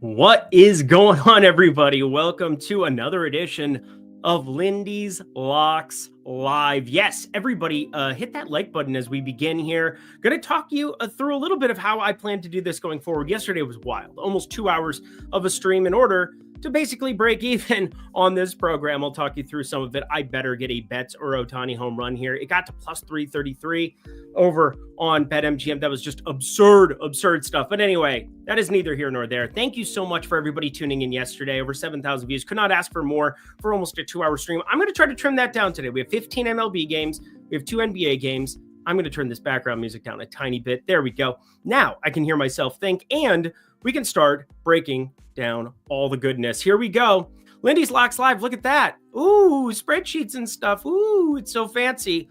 What is going on, everybody? Welcome to another edition of Lindy's Locks Live. Yes, everybody, hit that like button as we begin here. Going to talk you through a little bit of how I plan to do this going forward. Yesterday was wild, almost 2 hours of a stream in order to basically break even on this program. I'll talk you through some of it. I better get a Betts or Ohtani home run here. It got to plus 333 over on BetMGM. That was just absurd stuff. But anyway, that is neither here nor there. Thank you so much for everybody tuning in yesterday. Over 7,000 views. Could not ask for more for almost a 2-hour stream. I'm going to try to trim that down today. We have 15 MLB games. We have 2 NBA games. I'm going to turn this background music down a tiny bit. There we go. Now I can hear myself think, and we can start breaking down all the goodness. Here we go. Lindy's Locks Live. Look at that. Ooh, spreadsheets and stuff. Ooh, it's so fancy.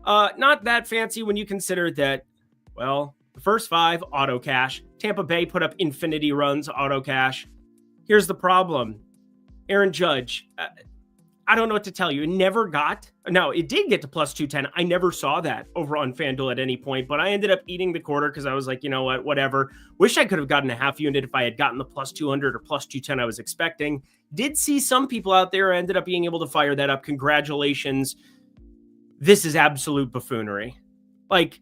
Not that fancy when you consider that, well, the first 5, auto cash. Tampa Bay put up infinity runs, auto cash. Here's the problem. Aaron Judge, I don't know what to tell you. It never got, no, it did get to plus 210. I never saw that over on FanDuel at any point, but I ended up eating the quarter because I was like, you know what, whatever. Wish I could have gotten a half unit if I had gotten the plus 200 or plus 210 I was expecting. Did see some people out there ended up being able to fire that up. Congratulations. This is absolute buffoonery. Like,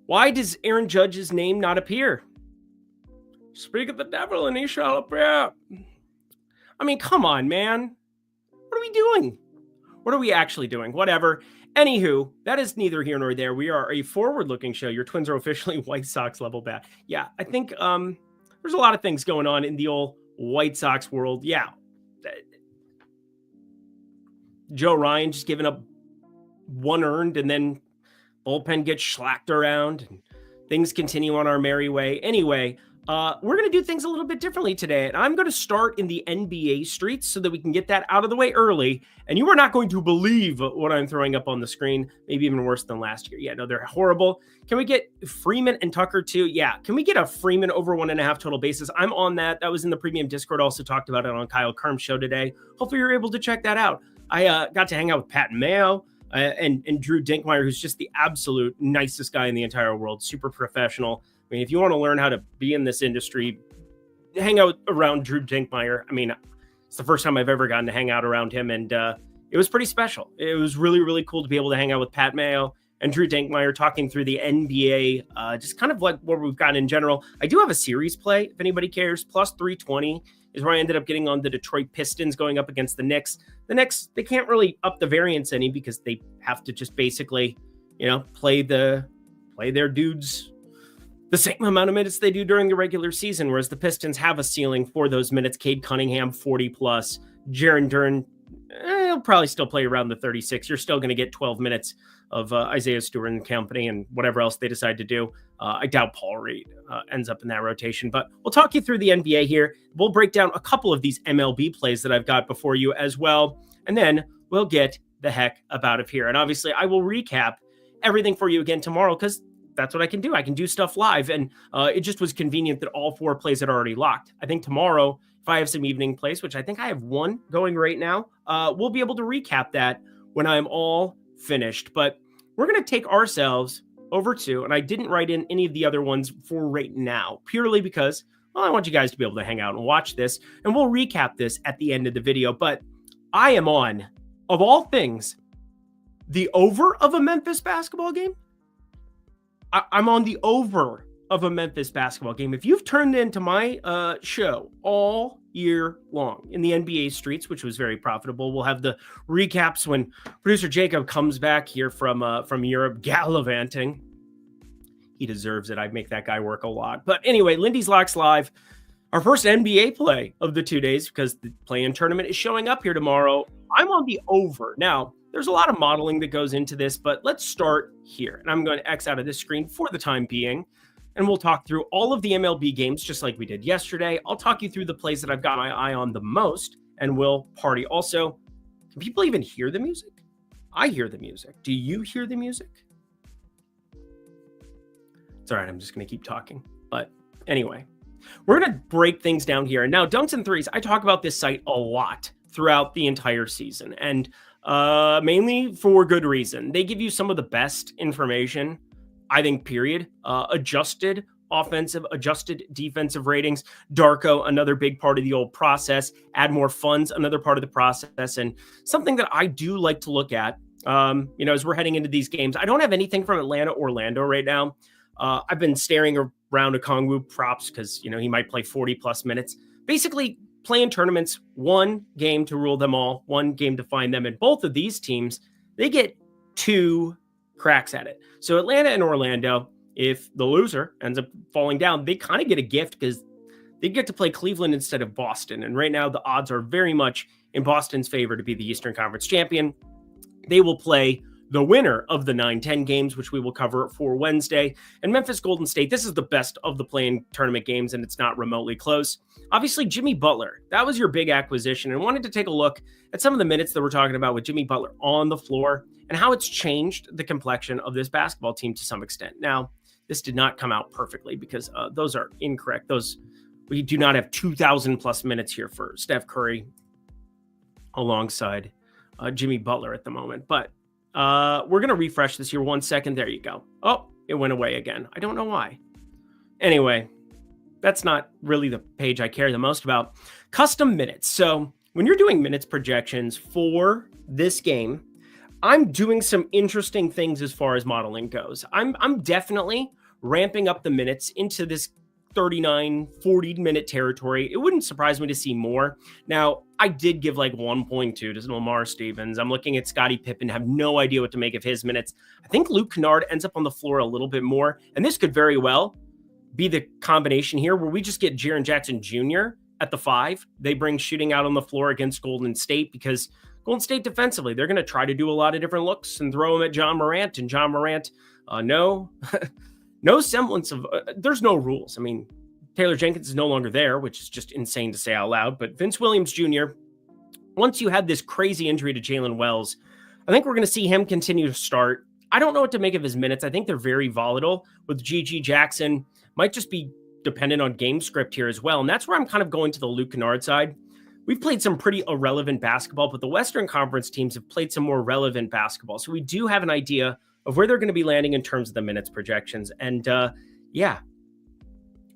why does Aaron Judge's name not appear? Speak of the devil and he shall appear. I mean, come on, man. What are we doing? What are we actually doing? Whatever. Anywho, that is neither here nor there. We are a forward-looking show. Your Twins are officially White Sox level bad. Yeah, I think there's a lot of things going on in the old White Sox world. Yeah. Joe Ryan just giving up 1 earned, and then bullpen gets schlacked around, and things continue on our merry way. Anyway, we're going to do things a little bit differently today, and I'm going to start in the NBA streets so that we can get that out of the way early, and you are not going to believe what I'm throwing up on the screen, maybe even worse than last year. Yeah, no, they're horrible. Can we get Freeman and Tucker too? Yeah, can we get a Freeman over 1.5 total bases? I'm on that. That was in the premium Discord. Also talked about it on Kyle Kerm's show today. Hopefully you're able to check that out. I got to hang out with Pat Mayo, and Drew Dinkmeyer, who's just the absolute nicest guy in the entire world, super professional. I mean, if you want to learn how to be in this industry, hang out around Drew Dinkmeyer. I mean, it's the first time I've ever gotten to hang out around him, and it was pretty special. It was really, really cool to be able to hang out with Pat Mayo and Drew Dinkmeyer, talking through the NBA, just kind of like what we've got in general. I do have a series play, if anybody cares. Plus 320 is where I ended up getting on the Detroit Pistons going up against the Knicks. The Knicks, they can't really up the variance any because they have to just basically, play their dudes the same amount of minutes they do during the regular season, whereas the Pistons have a ceiling for those minutes. Cade Cunningham, 40 plus. Jaren Duren, he'll probably still play around the 36. You're still going to get 12 minutes of Isaiah Stewart and company and whatever else they decide to do. I doubt Paul Reed ends up in that rotation, but we'll talk you through the NBA here. We'll break down a couple of these MLB plays that I've got before you as well, and then we'll get the heck up out of here. And obviously, I will recap everything for you again tomorrow because that's what I can do. I can do stuff live, and it just was convenient that all 4 plays had already locked. I think tomorrow, if I have some evening plays, which I think I have 1 going right now, we'll be able to recap that when I'm all finished. But we're going to take ourselves over to, and I didn't write in any of the other ones for right now, purely because, well, I want you guys to be able to hang out and watch this, and we'll recap this at the end of the video. But I am on, of all things, the over of a Memphis basketball game. I'm on the over of a Memphis basketball game. If you've turned into my show all year long in the NBA streets, which was very profitable, we'll have the recaps when producer Jacob comes back here from Europe gallivanting. He deserves it. I make that guy work a lot. But anyway, Lindy's Locks Live, our first NBA play of the 2 days because the play-in tournament is showing up here tomorrow. I'm on the over. Now, there's a lot of modeling that goes into this, but let's start here. And I'm going to X out of this screen for the time being, and we'll talk through all of the MLB games just like we did yesterday. I'll talk you through the plays that I've got my eye on the most, and we'll party. Also, can people even hear the music? I hear the music. Do you hear the music? It's all right. I'm just going to keep talking. But anyway, we're going to break things down here. And now, Dunks and Threes, I talk about this site a lot. throughout the entire season, and mainly for good reason. They give you some of the best information, I think, period. Adjusted offensive, adjusted defensive ratings. Darko, another big part of the old process. Add more funds, another part of the process. And something that I do like to look at, as we're heading into these games, I don't have anything from Atlanta, Orlando right now. I've been staring around Okongwu props because, he might play 40 plus minutes. Basically, playing tournaments, one game to rule them all, one game to find them. And both of these teams, they get 2 cracks at it. So Atlanta and Orlando, if the loser ends up falling down, they kind of get a gift because they get to play Cleveland instead of Boston. And right now, the odds are very much in Boston's favor to be the Eastern Conference champion. They will play the winner of the 9-10 games, which we will cover for Wednesday. And Memphis Golden State, this is the best of the play-in tournament games, and it's not remotely close. Obviously, Jimmy Butler, that was your big acquisition, and wanted to take a look at some of the minutes that we're talking about with Jimmy Butler on the floor and how it's changed the complexion of this basketball team to some extent. Now, this did not come out perfectly because those are incorrect. We do not have 2,000 plus minutes here for Steph Curry alongside Jimmy Butler at the moment, but we're going to refresh this here 1 second. There you go. Oh, it went away again. I don't know why. Anyway, that's not really the page I care the most about. Custom minutes. So when you're doing minutes projections for this game, I'm doing some interesting things as far as modeling goes. I'm definitely ramping up the minutes into this 39, 40 minute territory. It wouldn't surprise me to see more. Now, I did give like 1.2 to Lamar Stevens. I'm looking at Scottie Pippen, have no idea what to make of his minutes. I think Luke Kennard ends up on the floor a little bit more, and this could very well be the combination here where we just get Jaren Jackson Jr. at the 5. They bring shooting out on the floor against Golden State because Golden State defensively, they're going to try to do a lot of different looks and throw them at John Morant, and John Morant, no semblance of, there's no rules. I mean, Taylor Jenkins is no longer there, which is just insane to say out loud. But Vince Williams Jr., once you had this crazy injury to Jalen Wells, I think we're going to see him continue to start. I don't know what to make of his minutes. I think they're very volatile. With G.G. Jackson, might just be dependent on game script here as well. And that's where I'm kind of going to the Luke Kennard side. We've played some pretty irrelevant basketball, but the Western Conference teams have played some more relevant basketball. So we do have an idea of where they're going to be landing in terms of the minutes projections. And yeah,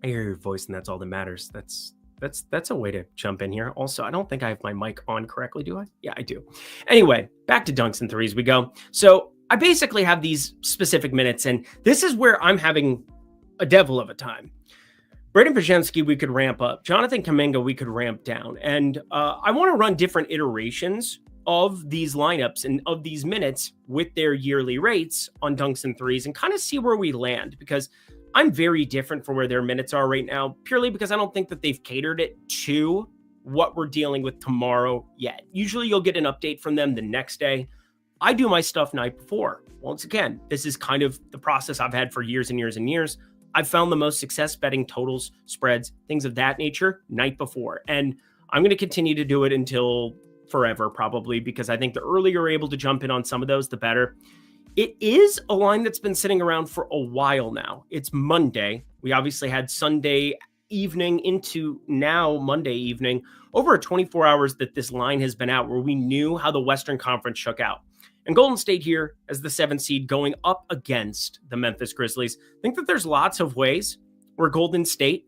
I hear your voice, and that's all that matters. That's a way to jump in here. Also, I don't think I have my mic on correctly, do I? Yeah, I do. Anyway, back to dunks and threes we go. So I basically have these specific minutes, and this is where I'm having a devil of a time. Braden Pajemski, we could ramp up. Jonathan Kuminga, we could ramp down. And I want to run different iterations of these lineups and of these minutes with their yearly rates on dunks and threes and kind of see where we land, because I'm very different for where their minutes are right now, purely because I don't think that they've catered it to what we're dealing with tomorrow yet. Usually you'll get an update from them the next day. I do my stuff night before. Once again, this is kind of the process I've had for years and years and years. I've found the most success betting totals, spreads, things of that nature night before. And I'm going to continue to do it until forever, probably, because I think the earlier you're able to jump in on some of those, the better. It is a line that's been sitting around for a while now. It's Monday. We obviously had Sunday evening into now Monday evening, over 24 hours that this line has been out, where we knew how the Western Conference shook out. And Golden State here as the 7th seed going up against the Memphis Grizzlies. I think that there's lots of ways where Golden State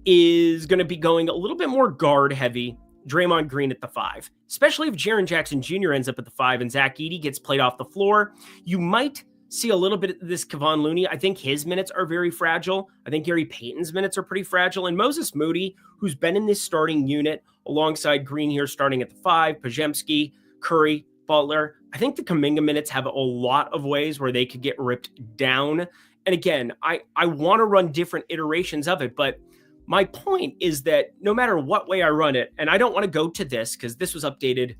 is going to be going a little bit more guard heavy. Draymond Green at the 5, especially if Jaren Jackson Jr. ends up at the 5 and Zach Edey gets played off the floor. You might see a little bit of this Kevon Looney. I think his minutes are very fragile. I think Gary Payton's minutes are pretty fragile. And Moses Moody, who's been in this starting unit alongside Green here starting at the 5, Pajemski, Curry, Butler. I think the Kuminga minutes have a lot of ways where they could get ripped down. And again, I want to run different iterations of it, but my point is that no matter what way I run it, and I don't want to go to this because this was updated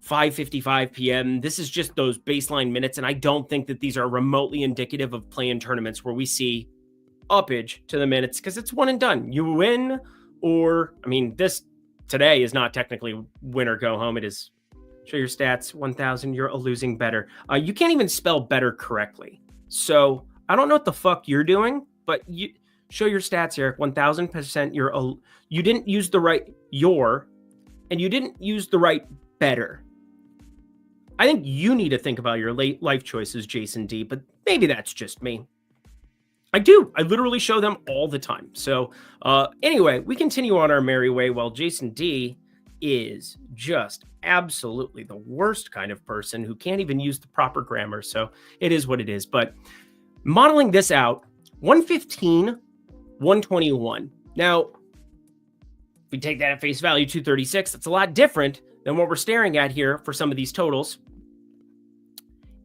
5:55 p.m. This is just those baseline minutes, and I don't think that these are remotely indicative of play-in tournaments where we see uppage to the minutes because it's one and done. You win, or, I mean, this today is not technically win or go home. It is show your stats, 1,000, you're a losing better. You can't even spell better correctly. So I don't know what the fuck you're doing, but you show your stats here, 1,000%. You didn't use the right your. and you didn't use the right better. I think you need to think about your late life choices, Jason D, but maybe that's just me. I do. I literally show them all the time. So anyway, we continue on our merry way while Jason D is just absolutely the worst kind of person who can't even use the proper grammar. So it is what it is. But modeling this out, 115, 121. Now, if we take that at face value, 236, that's a lot different than what we're staring at here for some of these totals.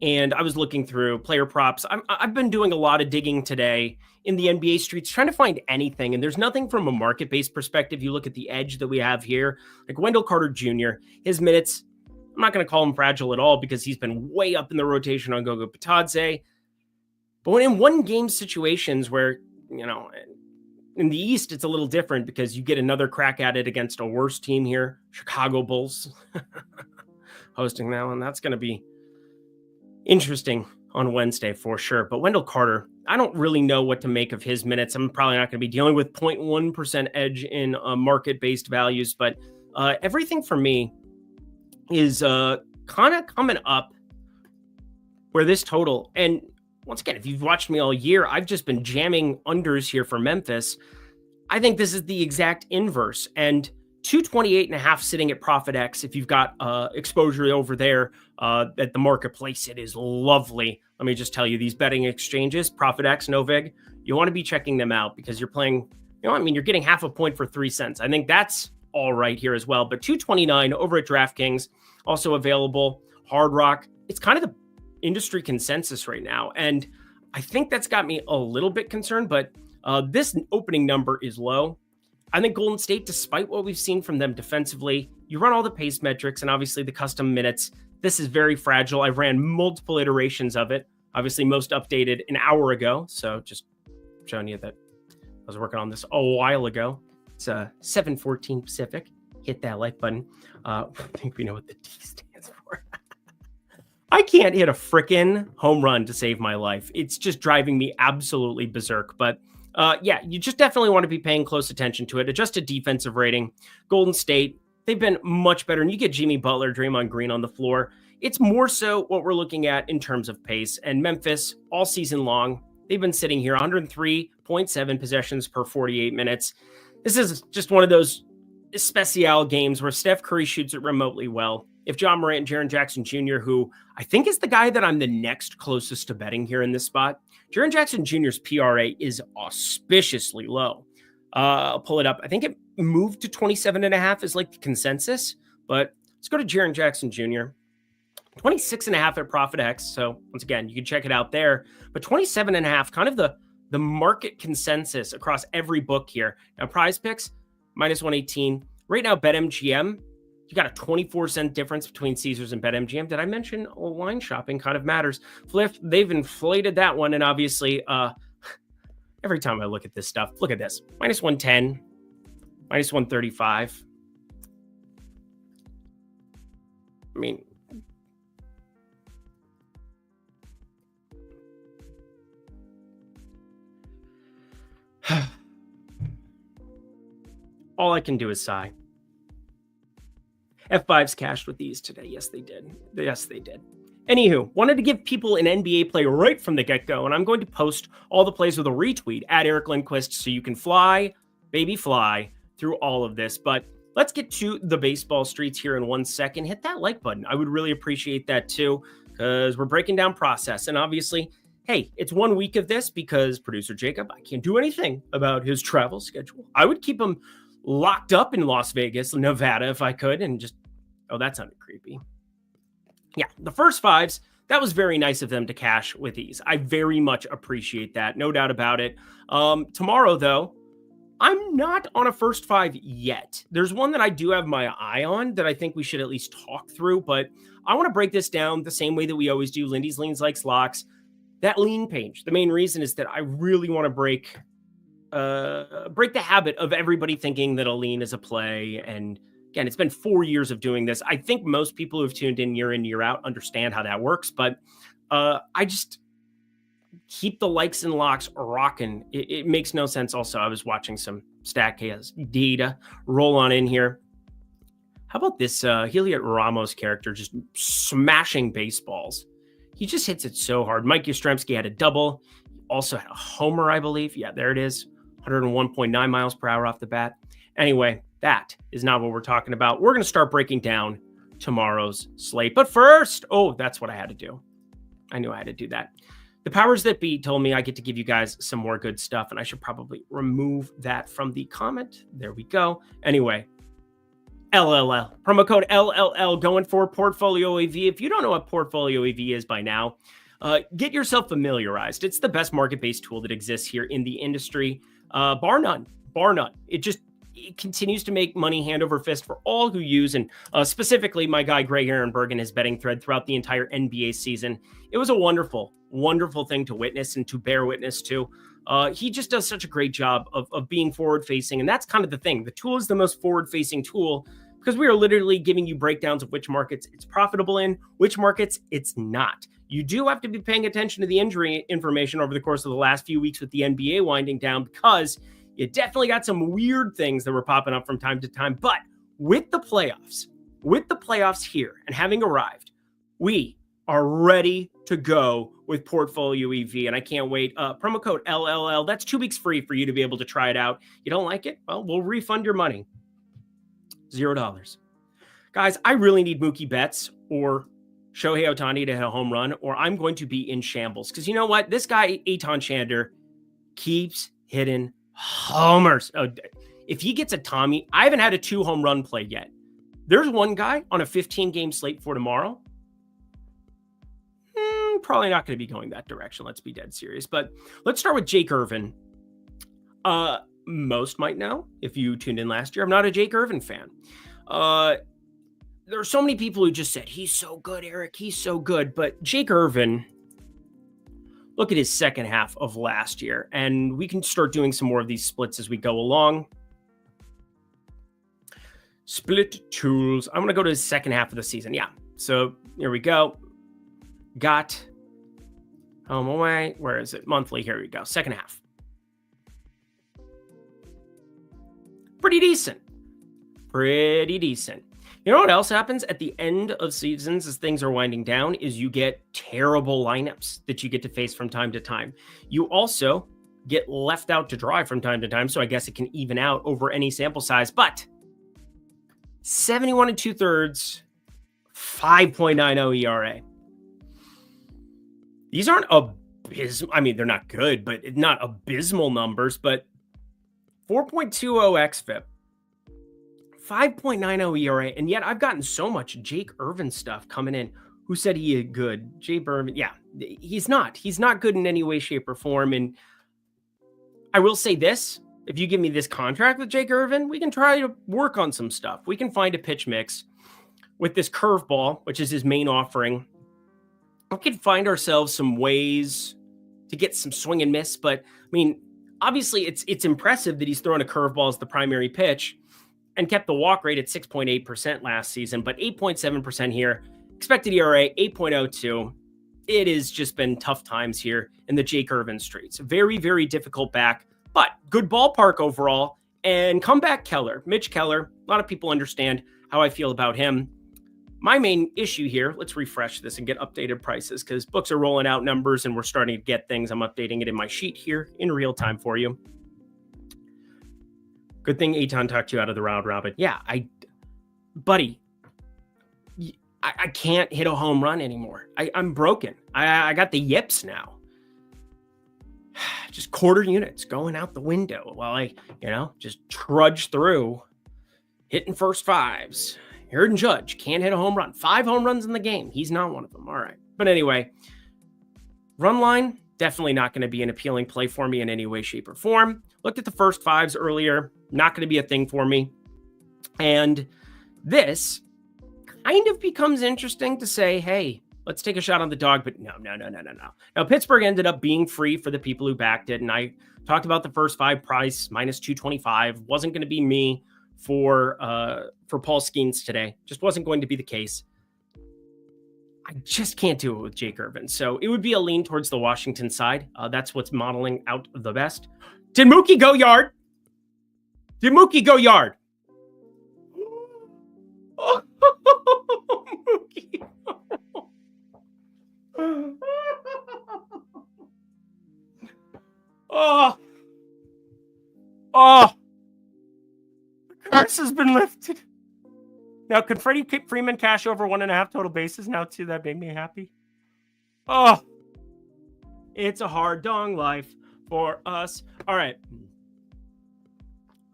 And I was looking through player props. I've been doing a lot of digging today in the NBA streets, trying to find anything. And there's nothing from a market-based perspective. You look at the edge that we have here, like Wendell Carter Jr., his minutes, I'm not going to call him fragile at all because he's been way up in the rotation on Gogo Patadze. But when in one-game situations where, in the East, it's a little different because you get another crack at it against a worse team here, Chicago Bulls, hosting that one. That's going to be interesting on Wednesday for sure. But Wendell Carter, I don't really know what to make of his minutes. I'm probably not going to be dealing with 0.1% edge in market-based values, but everything for me is kind of coming up where this total, and once again, if you've watched me all year, I've just been jamming unders here for Memphis. I think this is the exact inverse, and 228.5 sitting at Profit X. If you've got exposure over there at the marketplace, it is lovely. Let me just tell you, these betting exchanges, Profit X, Novig, you want to be checking them out because you're playing, you're getting half a point for 3 cents. I think that's all right here as well. But 229 over at DraftKings, also available. Hard Rock, it's kind of the industry consensus right now. And I think that's got me a little bit concerned, but this opening number is low. I think Golden State, despite what we've seen from them defensively, you run all the pace metrics and obviously the custom minutes. This is very fragile. I ran multiple iterations of it, obviously most updated an hour ago. So just showing you that I was working on this a while ago. It's 7:14 Pacific. Hit that like button. I think we know what the D stands for. I can't hit a frickin' home run to save my life. It's just driving me absolutely berserk. But you just definitely want to be paying close attention to it. Adjusted defensive rating. Golden State, they've been much better. And you get Jimmy Butler, Draymond Green on the floor. It's more so what we're looking at in terms of pace. And Memphis, all season long, they've been sitting here 103.7 possessions per 48 minutes. This is just one of those especial games where Steph Curry shoots it remotely well. If John Morant and Jaren Jackson Jr., who I think is the guy that I'm the next closest to betting here in this spot, Jaren Jackson Jr.'s PRA is auspiciously low. I'll pull it up. I think it moved to 27.5 is like the consensus, but let's go to Jaren Jackson Jr. 26.5 at Profit X. So once again, you can check it out there, but 27.5, kind of the market consensus across every book here. Now Prize Picks, minus 118. Right now, BetMGM, you got a 24-cent difference between Caesars and BetMGM. Did I mention line shopping kind of matters? Flip, they've inflated that one. And obviously, every time I look at this stuff, look at this. Minus 110, minus 135. I mean, all I can do is sigh. F5s cashed with these today. Yes, they did. Yes, they did. Anywho, wanted to give people an NBA play right from the get-go, and I'm going to post all the plays with a retweet at Eric Lindquist so you can fly, baby fly, through all of this. But let's get to the baseball streets here in 1 second. Hit that like button. I would really appreciate that too, because we're breaking down process. And obviously, hey, it's 1 week of this because producer Jacob, I can't do anything about his travel schedule. I would keep him locked up in Las Vegas, Nevada, if I could, and just, oh, that sounded creepy. Yeah, the first fives, that was very nice of them to cash with these. I very much appreciate that, no doubt about it. Tomorrow, though, I'm not on a first five yet. There's one that I do have my eye on that I think we should at least talk through, but I want to break this down the same way that we always do. Lindy's Leans Likes Locks. That lean page, the main reason is that I really want to break the habit of everybody thinking that a lean is a play. And again, it's been 4 years of doing this. I think most people who've tuned in, year out, understand how that works. But I just keep the likes and locks rocking. It makes no sense. Also, I was watching some StatCast data roll on in here. How about this Heliot Ramos character just smashing baseballs? He just hits it so hard. Mike Yastrzemski had a double. Also had a homer, I believe. Yeah, there it is. 101.9 miles per hour off the bat. Anyway, that is not what we're talking about. We're going to start breaking down tomorrow's slate. But first, that's what I had to do. I knew I had to do that. The powers that be told me I get to give you guys some more good stuff, and I should probably remove that from the comment. There we go. Anyway, LLL. Promo code LLL going for Portfolio EV. If you don't know what Portfolio EV is by now, get yourself familiarized. It's the best market-based tool that exists here in the industry. Bar none. It continues to make money hand over fist for all who use, and specifically my guy Greg Ehrenberg and his betting thread throughout the entire NBA season. It was a wonderful, wonderful thing to witness and to bear witness to. He just does such a great job of being forward-facing, and that's kind of the thing. The tool is the most forward-facing tool because we are literally giving you breakdowns of which markets it's profitable in, which markets it's not. You do have to be paying attention to the injury information over the course of the last few weeks with the NBA winding down, because you definitely got some weird things that were popping up from time to time. But with the playoffs here and having arrived, we are ready to go with Portfolio EV, and I can't wait. Promo code LLL. That's 2 weeks free for you to be able to try it out. You don't like it? Well, we'll refund your money. $0. Guys, I really need Mookie Betts or Shohei Ohtani to hit a home run, or I'm going to be in shambles. Because you know what? This guy, Eitan Shander, keeps hitting homers. If he gets a Tommy, I haven't had a 2 home run play yet. There's one guy on a 15-game slate for tomorrow. Probably not going to be going that direction. Let's be dead serious. But let's start with Jake Irvin. Most might know, if you tuned in last year, I'm not a Jake Irvin fan. There are so many people who just said, he's so good, Eric. He's so good. But Jake Irvin, look at his second half of last year. And we can start doing some more of these splits as we go along. Split tools. I'm going to go to his second half of the season. Yeah. So here we go. Got home away. Where is it? Monthly. Here we go. Second half. Pretty decent. You know what else happens at the end of seasons as things are winding down is you get terrible lineups that you get to face from time to time. You also get left out to dry from time to time, so I guess it can even out over any sample size. But 71 2/3, 5.90 ERA. These aren't abysmal. I mean, they're not good, but not abysmal numbers, but 4.20 xFIP. 5.90 ERA, and yet I've gotten so much Jake Irvin stuff coming in. Who said he is good? Jake Irvin, yeah, he's not. He's not good in any way, shape, or form. And I will say this: if you give me this contract with Jake Irvin, we can try to work on some stuff. We can find a pitch mix with this curveball, which is his main offering. We could find ourselves some ways to get some swing and miss. But I mean, obviously, it's impressive that he's throwing a curveball as the primary pitch and kept the walk rate at 6.8% last season, but 8.7% here. Expected ERA, 8.02. It has just been tough times here in the Jake Irvin streets. Very, very difficult back, but good ballpark overall. And comeback Keller, Mitch Keller. A lot of people understand how I feel about him. My main issue here, let's refresh this and get updated prices because books are rolling out numbers and we're starting to get things. I'm updating it in my sheet here in real time for you. Good thing Eitan talked you out of the round robin. Yeah, buddy, I can't hit a home run anymore. I'm broken. I got the yips now. Just quarter units going out the window while I, just trudge through hitting first fives. Aaron Judge can't hit a home run. 5 home runs in the game. He's not one of them. All right. But anyway, run line, definitely not going to be an appealing play for me in any way, shape, or form. Looked at the first fives earlier. Not going to be a thing for me. And this kind of becomes interesting to say, hey, let's take a shot on the dog. But no. Now, Pittsburgh ended up being free for the people who backed it. And I talked about the first 5 price, minus 225. Wasn't going to be me for Paul Skeens today. Just wasn't going to be the case. I just can't do it with Jake Irvin. So it would be a lean towards the Washington side. That's what's modeling out the best. Did Mookie go yard? Oh, oh, the curse has been lifted. Now, can Freddie Freeman cash over 1.5 total bases now, too? That made me happy. Oh, it's a hard dong life for us. All right.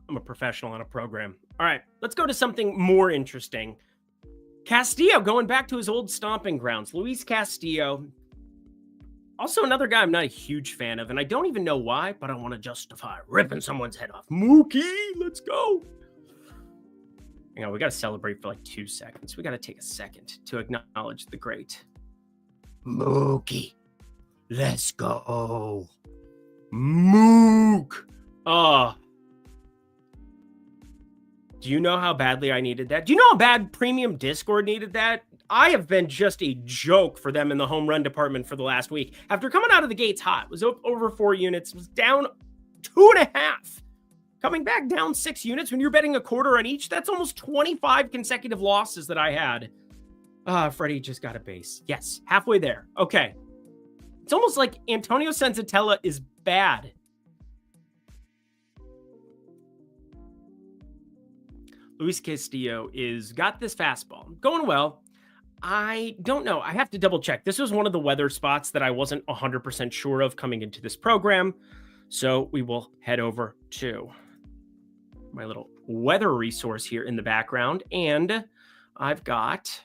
I'm a professional on a program. All right, let's go to something more interesting. Castillo going back to his old stomping grounds. Luis Castillo. Also another guy I'm not a huge fan of, and I don't even know why, but I want to justify ripping someone's head off. Mookie, let's go. You know, we got to celebrate for like 2 seconds. We got to take a second to acknowledge the great Mookie. Let's go. Mook. Oh. Do you know how badly I needed that? Do you know how bad Premium Discord needed that? I have been just a joke for them in the home run department for the last week. After coming out of the gates hot, was over 4 units, was down 2.5. Coming back down 6 units when you're betting a quarter on each, that's almost 25 consecutive losses that I had. Freddie just got a base. Yes, halfway there. Okay. It's almost like Antonio Senzatella is bad. Luis Castillo got this fastball going well. I don't know. I have to double check. This was one of the weather spots that I wasn't 100% sure of coming into this program. So we will head over to my little weather resource here in the background. And I've got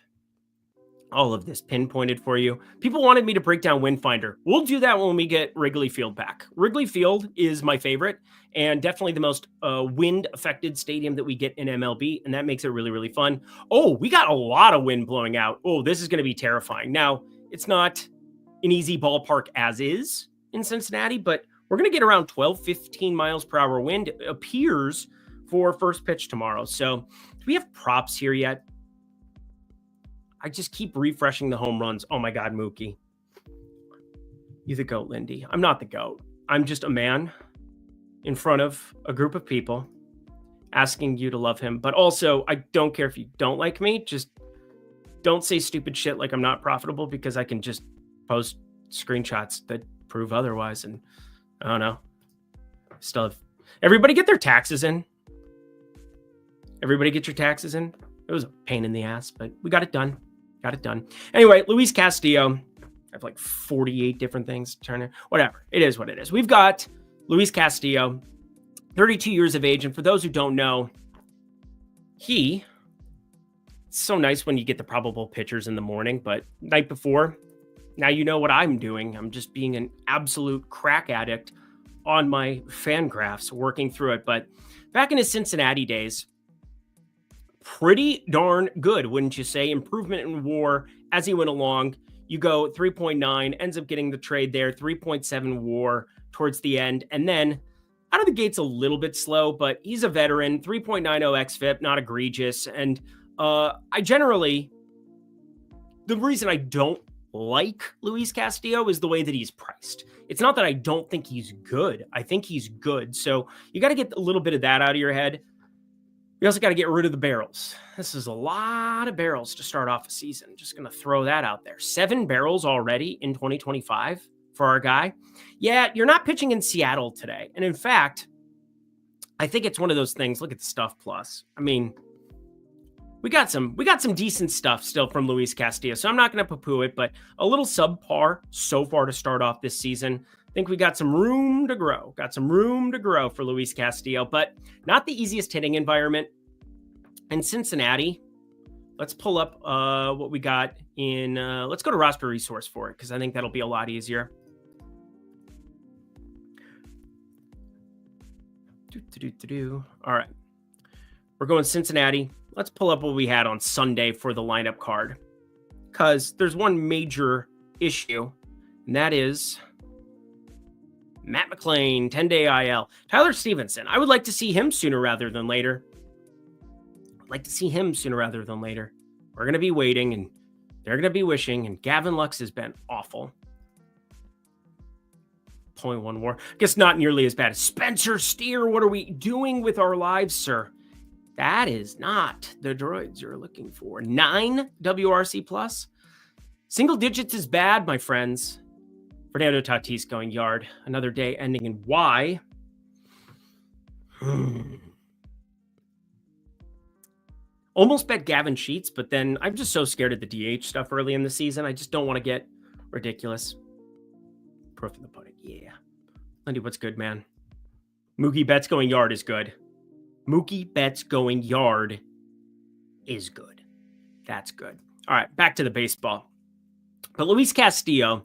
all of this pinpointed for you. People wanted me to break down Windfinder. We'll do that when we get Wrigley Field back. Wrigley Field is my favorite and definitely the most wind-affected stadium that we get in MLB, and that makes it really, really fun. Oh, we got a lot of wind blowing out. Oh, this is going to be terrifying. Now, it's not an easy ballpark as is in Cincinnati, but we're going to get around 12, 15 miles per hour wind, it appears, for first pitch tomorrow. So do we have props here yet? I just keep refreshing the home runs. Oh my God, Mookie. You're the GOAT, Lindy. I'm not the GOAT. I'm just a man in front of a group of people asking you to love him. But also, I don't care if you don't like me. Just don't say stupid shit like I'm not profitable, because I can just post screenshots that prove otherwise. And I don't know. Still have... Everybody get their taxes in. Everybody get your taxes in. It was a pain in the ass, but we got it done. Got it done. Anyway, Luis Castillo. I have like 48 different things to turn in. Whatever. It is what it is. We've got Luis Castillo, 32 years of age. And for those who don't know, it's so nice when you get the probable pitchers in the morning, but night before, now you know what I'm doing. I'm just being an absolute crack addict on my fan graphs, working through it. But back in his Cincinnati days, pretty darn good, wouldn't you say? Improvement in WAR as he went along. You go 3.9, ends up getting the trade there, 3.7 WAR towards the end. And then out of the gates a little bit slow, but he's a veteran, 3.90 xFIP, not egregious. And the reason I don't like Luis Castillo is the way that he's priced. It's not that I don't think he's good. I think he's good. So you got to get a little bit of that out of your head. We also got to get rid of the barrels. This is a lot of barrels to start off a season. Just going to throw that out there. 7 barrels already in 2025 for our guy. Yeah, you're not pitching in Seattle today. And in fact, I think it's one of those things. Look at the stuff plus. I mean, we got some decent stuff still from Luis Castillo. So I'm not going to poo-poo it, but a little subpar so far to start off this season. I think we got some room to grow. Got some room to grow for Luis Castillo, but not the easiest hitting environment. In Cincinnati, let's pull up what we got in. Let's go to roster resource for it, because I think that'll be a lot easier. All right. We're going Cincinnati. Let's pull up what we had on Sunday for the lineup card, because there's one major issue, and that is Matt McClain, 10-day IL. Tyler Stevenson, I would like to see him sooner rather than later. We're going to be waiting, and they're going to be wishing, and Gavin Lux has been awful. 0.1 WAR. I guess not nearly as bad as Spencer Steer. What are we doing with our lives, sir? That is not the droids you're looking for. 9 WRC plus. Single digits is bad, my friends. Fernando Tatis going yard. Another day ending in Y. Almost bet Gavin Sheets, but then I'm just so scared of the DH stuff early in the season. I just don't want to get ridiculous. Proof of the pudding. Yeah. Lindy, what's good, man? Mookie Betts going yard is good. Mookie Betts going yard is good. That's good. All right, back to the baseball. But Luis Castillo,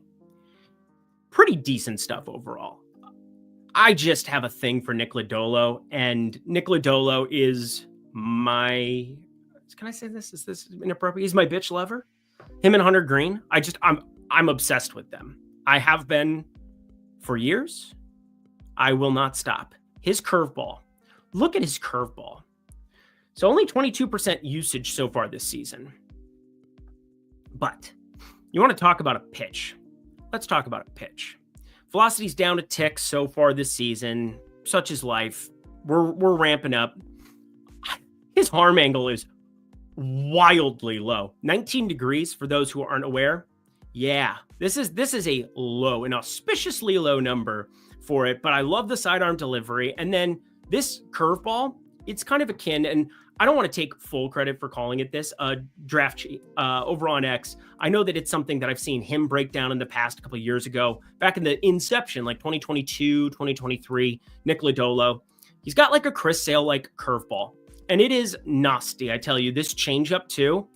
pretty decent stuff overall. I just have a thing for Nick Lodolo, and Nick Lodolo is my... Can I say this? Is this inappropriate? He's my bitch lover. Him and Hunter Green. I'm obsessed with them. I have been for years. I will not stop. His curveball. Look at his curveball. So only 22% usage so far this season. But you want to talk about a pitch. Let's talk about a pitch. Velocity's down a tick so far this season. Such is life. We're ramping up. His arm angle is wildly low. 19 degrees for those who aren't aware. Yeah, this is a low, an auspiciously low number for it, but I love the sidearm delivery. And then this curveball, it's kind of akin, and I don't want to take full credit for calling it this, draft sheet over on X. I know that it's something that I've seen him break down in the past a couple of years ago, back in the inception, like 2022, 2023, Nick Lodolo. He's got like a Chris Sale-like curveball, and it is nasty. I tell you, this changeup too,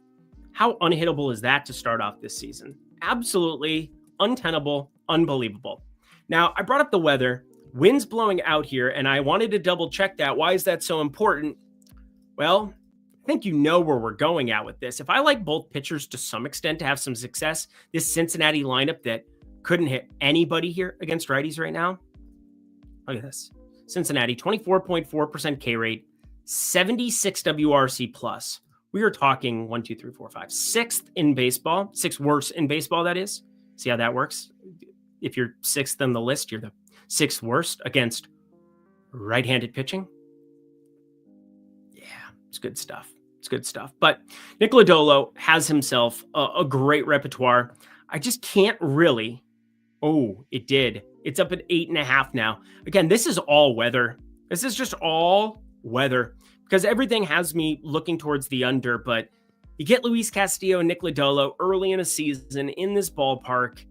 how unhittable is that to start off this season? Absolutely untenable, unbelievable. Now, I brought up the weather. Wind's blowing out here, and I wanted to double check that. Why is that so important? Well, I think you know where we're going at with this. If I like both pitchers to some extent to have some success, this Cincinnati lineup that couldn't hit anybody here against righties right now. Look at this. Cincinnati, 24.4% K rate, 76 WRC plus. We are talking 1, 2, 3, 4, 5, sixth in baseball, sixth worst in baseball, that is. See how that works? If you're sixth on the list, you're the sixth worst against right-handed pitching. Yeah, it's good stuff. It's good stuff. But Nick Lodolo has himself a great repertoire. I just can't really. Oh, it did. It's up at 8.5 now. Again, this is all weather. This is just all weather because everything has me looking towards the under. But you get Luis Castillo and Nick Lodolo early in a season in this ballpark.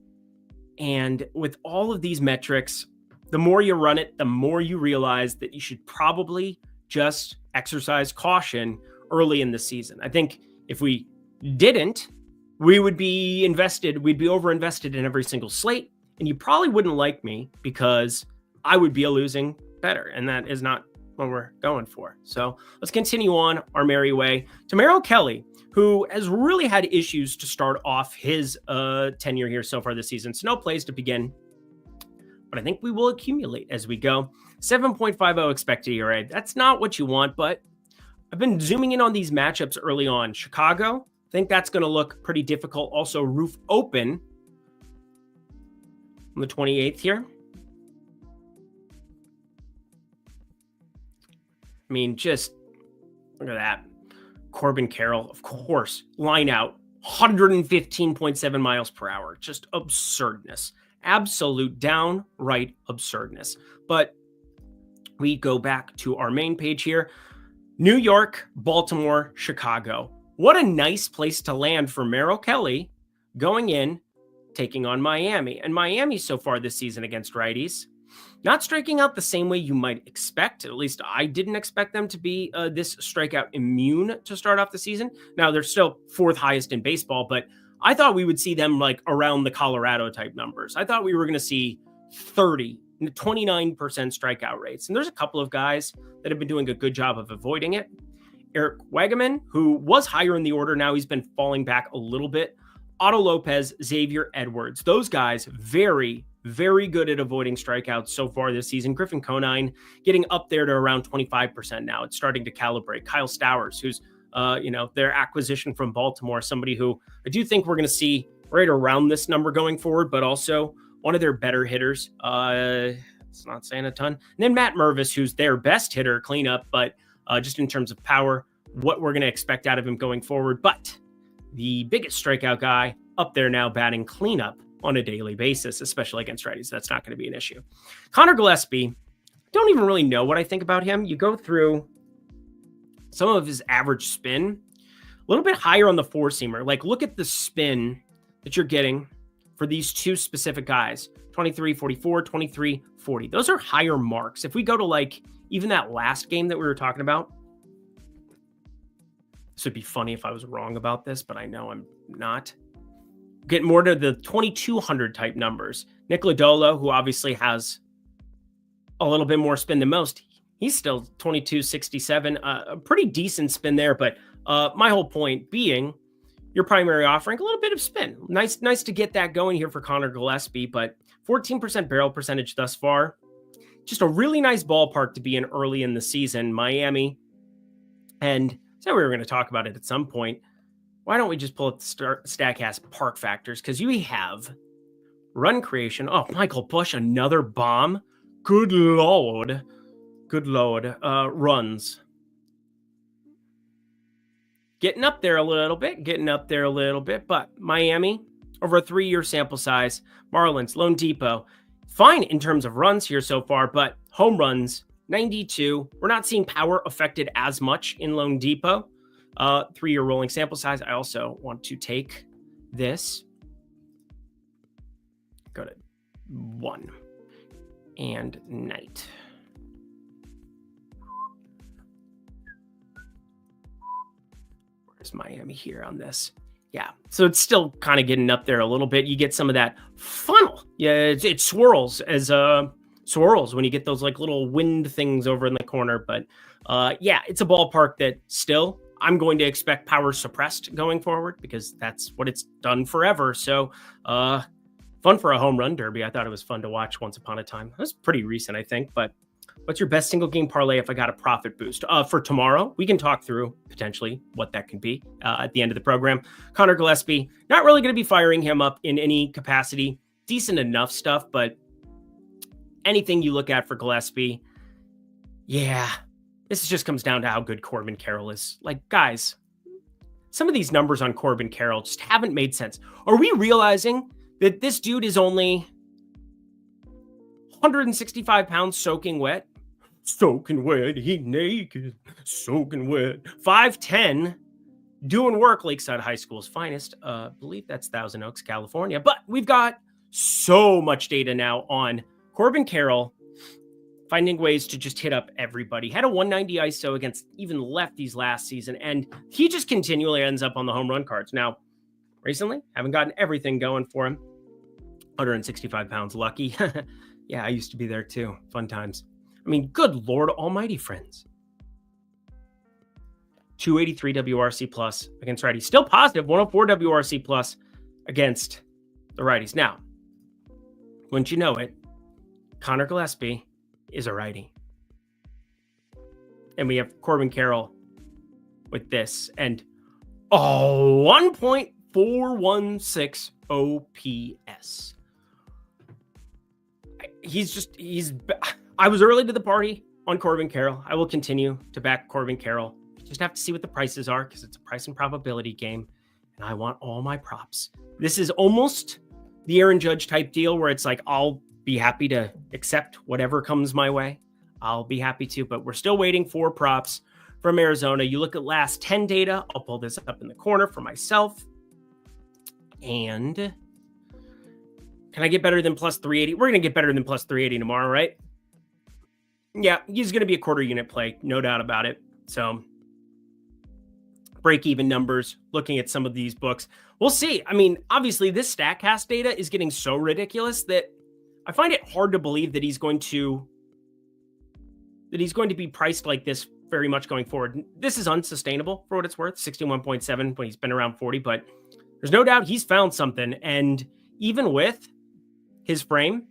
And with all of these metrics, the more you run it, the more you realize that you should probably just exercise caution early in the season. I think if we didn't, we would be invested. We'd be over-invested in every single slate. And you probably wouldn't like me because I would be a losing bettor. And that is not what we're going for. So let's continue on our merry way to Merrill Kelly, who has really had issues to start off his tenure here so far this season. So no plays to begin, but I think we will accumulate as we go. 7.50 expected ERA. That's not what you want, but I've been zooming in on these matchups early on. Chicago, I think that's going to look pretty difficult. Also, roof open on the 28th here. I mean, just look at that. Corbin Carroll, of course, line out 115.7 miles per hour. Just absurdness. Absolute downright absurdness. But we go back to our main page here. New York, Baltimore, Chicago. What a nice place to land for Merrill Kelly going in, taking on Miami. And Miami so far this season against righties, not striking out the same way you might expect. At least I didn't expect them to be this strikeout immune to start off the season. Now, they're still fourth highest in baseball, but I thought we would see them like around the Colorado type numbers. I thought we were going to see 30, 29% strikeout rates. And there's a couple of guys that have been doing a good job of avoiding it. Eric Wegman, who was higher in the order, now he's been falling back a little bit. Otto Lopez, Xavier Edwards, those guys very, very good at avoiding strikeouts so far this season. Griffin Conine getting up there to around 25% now. It's starting to calibrate. Kyle Stowers, who's their acquisition from Baltimore, somebody who I do think we're going to see right around this number going forward, but also one of their better hitters. It's not saying a ton. And then Matt Mervis, who's their best hitter cleanup, but just in terms of power, what we're going to expect out of him going forward. But the biggest strikeout guy up there now batting cleanup on a daily basis, especially against righties. That's not going to be an issue. Connor Gillespie, don't even really know what I think about him. You go through some of his average spin, a little bit higher on the four-seamer. Like, look at the spin that you're getting for these two specific guys, 23-44, 23-40. Those are higher marks. If we go to like even that last game that we were talking about, this would be funny if I was wrong about this, but I know I'm not. Get more to the 2200 type numbers. Nick Lodolo, who obviously has a little bit more spin than most, he's still 2267, a pretty decent spin there. But my whole point being, your primary offering, a little bit of spin. Nice to get that going here for Connor Gillespie, but 14% barrel percentage thus far. Just a really nice ballpark to be in early in the season, Miami. And so we were going to talk about it at some point. Why don't we just pull up the StatCast park factors? Because you have run creation. Oh, Michael Busch, another bomb. Good Lord. Runs. Getting up there a little bit. But Miami, over a 3-year sample size. Marlins, Lone Depot, fine in terms of runs here so far, but home runs, 92. We're not seeing power affected as much in Lone Depot. 3-year rolling sample size. I also want to take this. Go to 1 and night. Where's Miami here on this? Yeah, so it's still kind of getting up there a little bit. You get some of that funnel. Yeah, it swirls as swirls when you get those like little wind things over in the corner. But yeah, it's a ballpark that still I'm going to expect power suppressed going forward because that's what it's done forever. So fun for a home run derby. I thought it was fun to watch once upon a time. It was pretty recent, I think. But what's your best single game parlay if I got a profit boost? For tomorrow, we can talk through potentially what that can be at the end of the program. Connor Gillespie, not really going to be firing him up in any capacity. Decent enough stuff, but anything you look at for Gillespie, yeah, this just comes down to how good Corbin Carroll is. Like, guys, some of these numbers on Corbin Carroll just haven't made sense. Are we realizing that this dude is only 165 pounds soaking wet? Soaking wet, he naked, soaking wet. 5'10", doing work, Lakeside High School's finest. I believe that's Thousand Oaks, California. But we've got so much data now on Corbin Carroll finding ways to just hit up everybody. Had a 190 ISO against even lefties last season, and he just continually ends up on the home run cards. Now, recently, haven't gotten everything going for him. 165 pounds, lucky. Yeah, I used to be there too. Fun times. I mean, good Lord almighty, friends. 283 WRC plus against righties. Still positive, 104 WRC plus against the righties. Now, wouldn't you know it, Connor Gillespie is a righty. And we have Corbin Carroll with this. And 1.416 OPS. I was early to the party on Corbin Carroll. I will continue to back Corbin Carroll. You just have to see what the prices are because it's a price and probability game. And I want all my props. This is almost the Aaron Judge type deal where it's like, I'll be happy to accept whatever comes my way. I'll be happy to, but we're still waiting for props from Arizona. You look at last 10 data. I'll pull this up in the corner for myself. And can I get better than plus 380? We're going to get better than plus 380 tomorrow, right? Yeah, he's going to be a quarter unit play, no doubt about it. So break even numbers, looking at some of these books. We'll see. I mean, obviously this StatCast data is getting so ridiculous that I find it hard to believe that he's going to be priced like this very much going forward. This is unsustainable for what it's worth, 61.7 when he's been around 40, but there's no doubt he's found something. And even with his frame,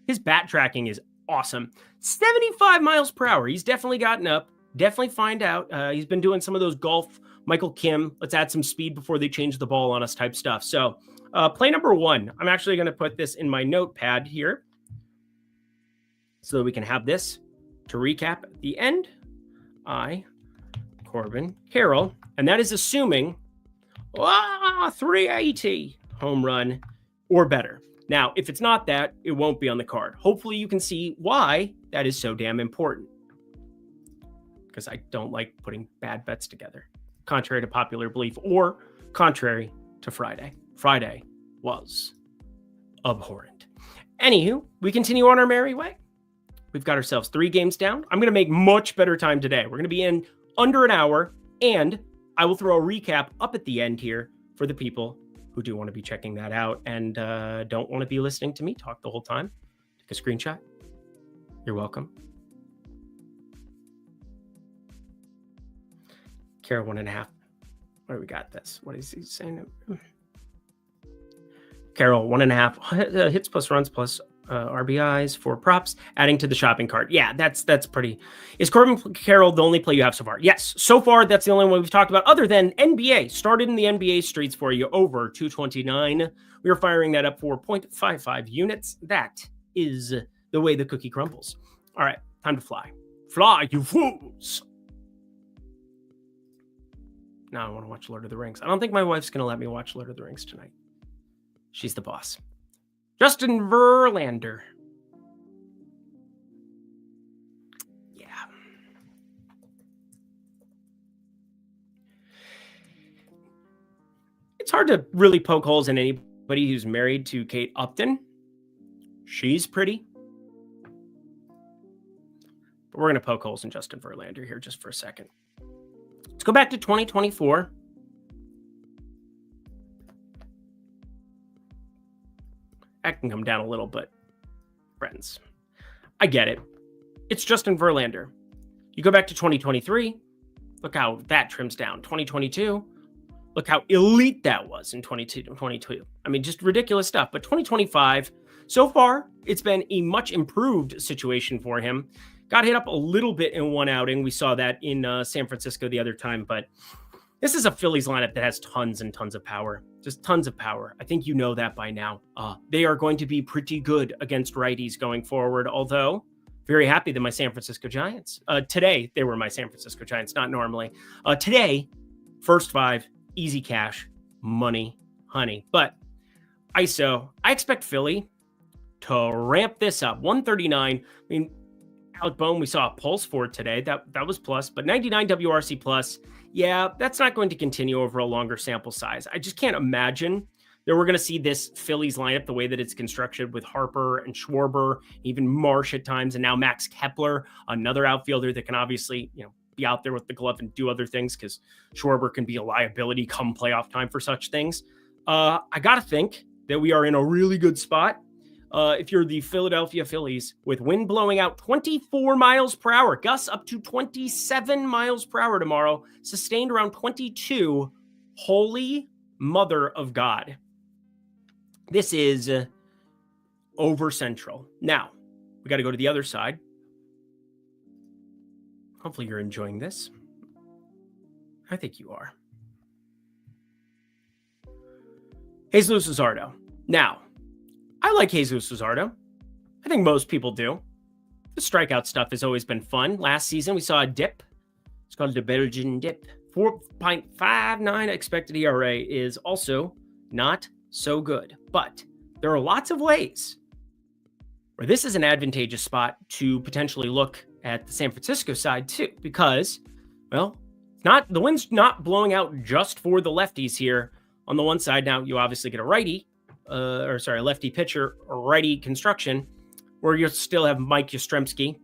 his bat tracking is awesome. 75 miles per hour. He's definitely gotten up. Definitely find out. He's been doing some of those golf, Michael Kim, let's add some speed before they change the ball on us type stuff. So play number 1. I'm actually going to put this in my notepad here so that we can have this to recap at the end. Corbin Carroll, and that is assuming 380 home run or better. Now, if it's not that, it won't be on the card. Hopefully you can see why that is so damn important. Because I don't like putting bad bets together, contrary to popular belief or contrary to Friday. Friday was abhorrent. Anywho, we continue on our merry way. We've got ourselves 3 games down. I'm going to make much better time today. We're going to be in under an hour, and I will throw a recap up at the end here for the people who do want to be checking that out and don't want to be listening to me talk the whole time. Take a screenshot. You're welcome. Carol 1.5. Where we got this? What is he saying? Carol 1.5 hits plus runs plus RBIs for props, adding to the shopping cart. Yeah, that's pretty. Is Corbin Carroll the only play you have so far? Yes, so far that's the only one we've talked about, other than NBA. Started in the NBA streets for you, over 229. We are firing that up for 0.55 units. That is the way the cookie crumbles. All right, time to fly. Fly, you fools! Now I want to watch Lord of the Rings. I don't think my wife's going to let me watch Lord of the Rings tonight. She's the boss. Justin Verlander. Yeah. It's hard to really poke holes in anybody who's married to Kate Upton. She's pretty. But we're going to poke holes in Justin Verlander here just for a second. Let's go back to 2024. That can come down a little, but friends, I get it. It's Justin Verlander. You go back to 2023, look how that trims down. 2022, look how elite that was in 2022. I mean, just ridiculous stuff. But 2025, so far, it's been a much improved situation for him. Got hit up a little bit in one outing. We saw that in San Francisco the other time, but this is a Phillies lineup that has tons and tons of power. Just tons of power. I think you know that by now. They are going to be pretty good against righties going forward, although very happy that my San Francisco Giants. Today, they were my San Francisco Giants, not normally. Today, first 5, easy cash, money, honey. But ISO, I expect Philly to ramp this up. 139. I mean, Alec Bohm, we saw a pulse for today. That was plus, but 99 WRC plus. Yeah, that's not going to continue over a longer sample size. I just can't imagine that we're going to see this Phillies lineup the way that it's constructed with Harper and Schwarber, even Marsh at times, and now Max Kepler, another outfielder that can obviously, be out there with the glove and do other things because Schwarber can be a liability come playoff time for such things. I got to think that we are in a really good spot. If you're the Philadelphia Phillies, with wind blowing out 24 miles per hour, gusts up to 27 miles per hour tomorrow, sustained around 22. Holy mother of God. This is over central. Now, we got to go to the other side. Hopefully you're enjoying this. I think you are. Jesus Luzardo. Now, I like Jesus Luzardo. I think most people do. The strikeout stuff has always been fun. Last season, we saw a dip. It's called the Belgian dip. 4.59 expected ERA is also not so good. But there are lots of ways where this is an advantageous spot to potentially look at the San Francisco side too, because, well, the wind's not blowing out just for the lefties here. On the one side, now you obviously get a lefty pitcher, or righty construction, where you still have Mike Yastrzemski.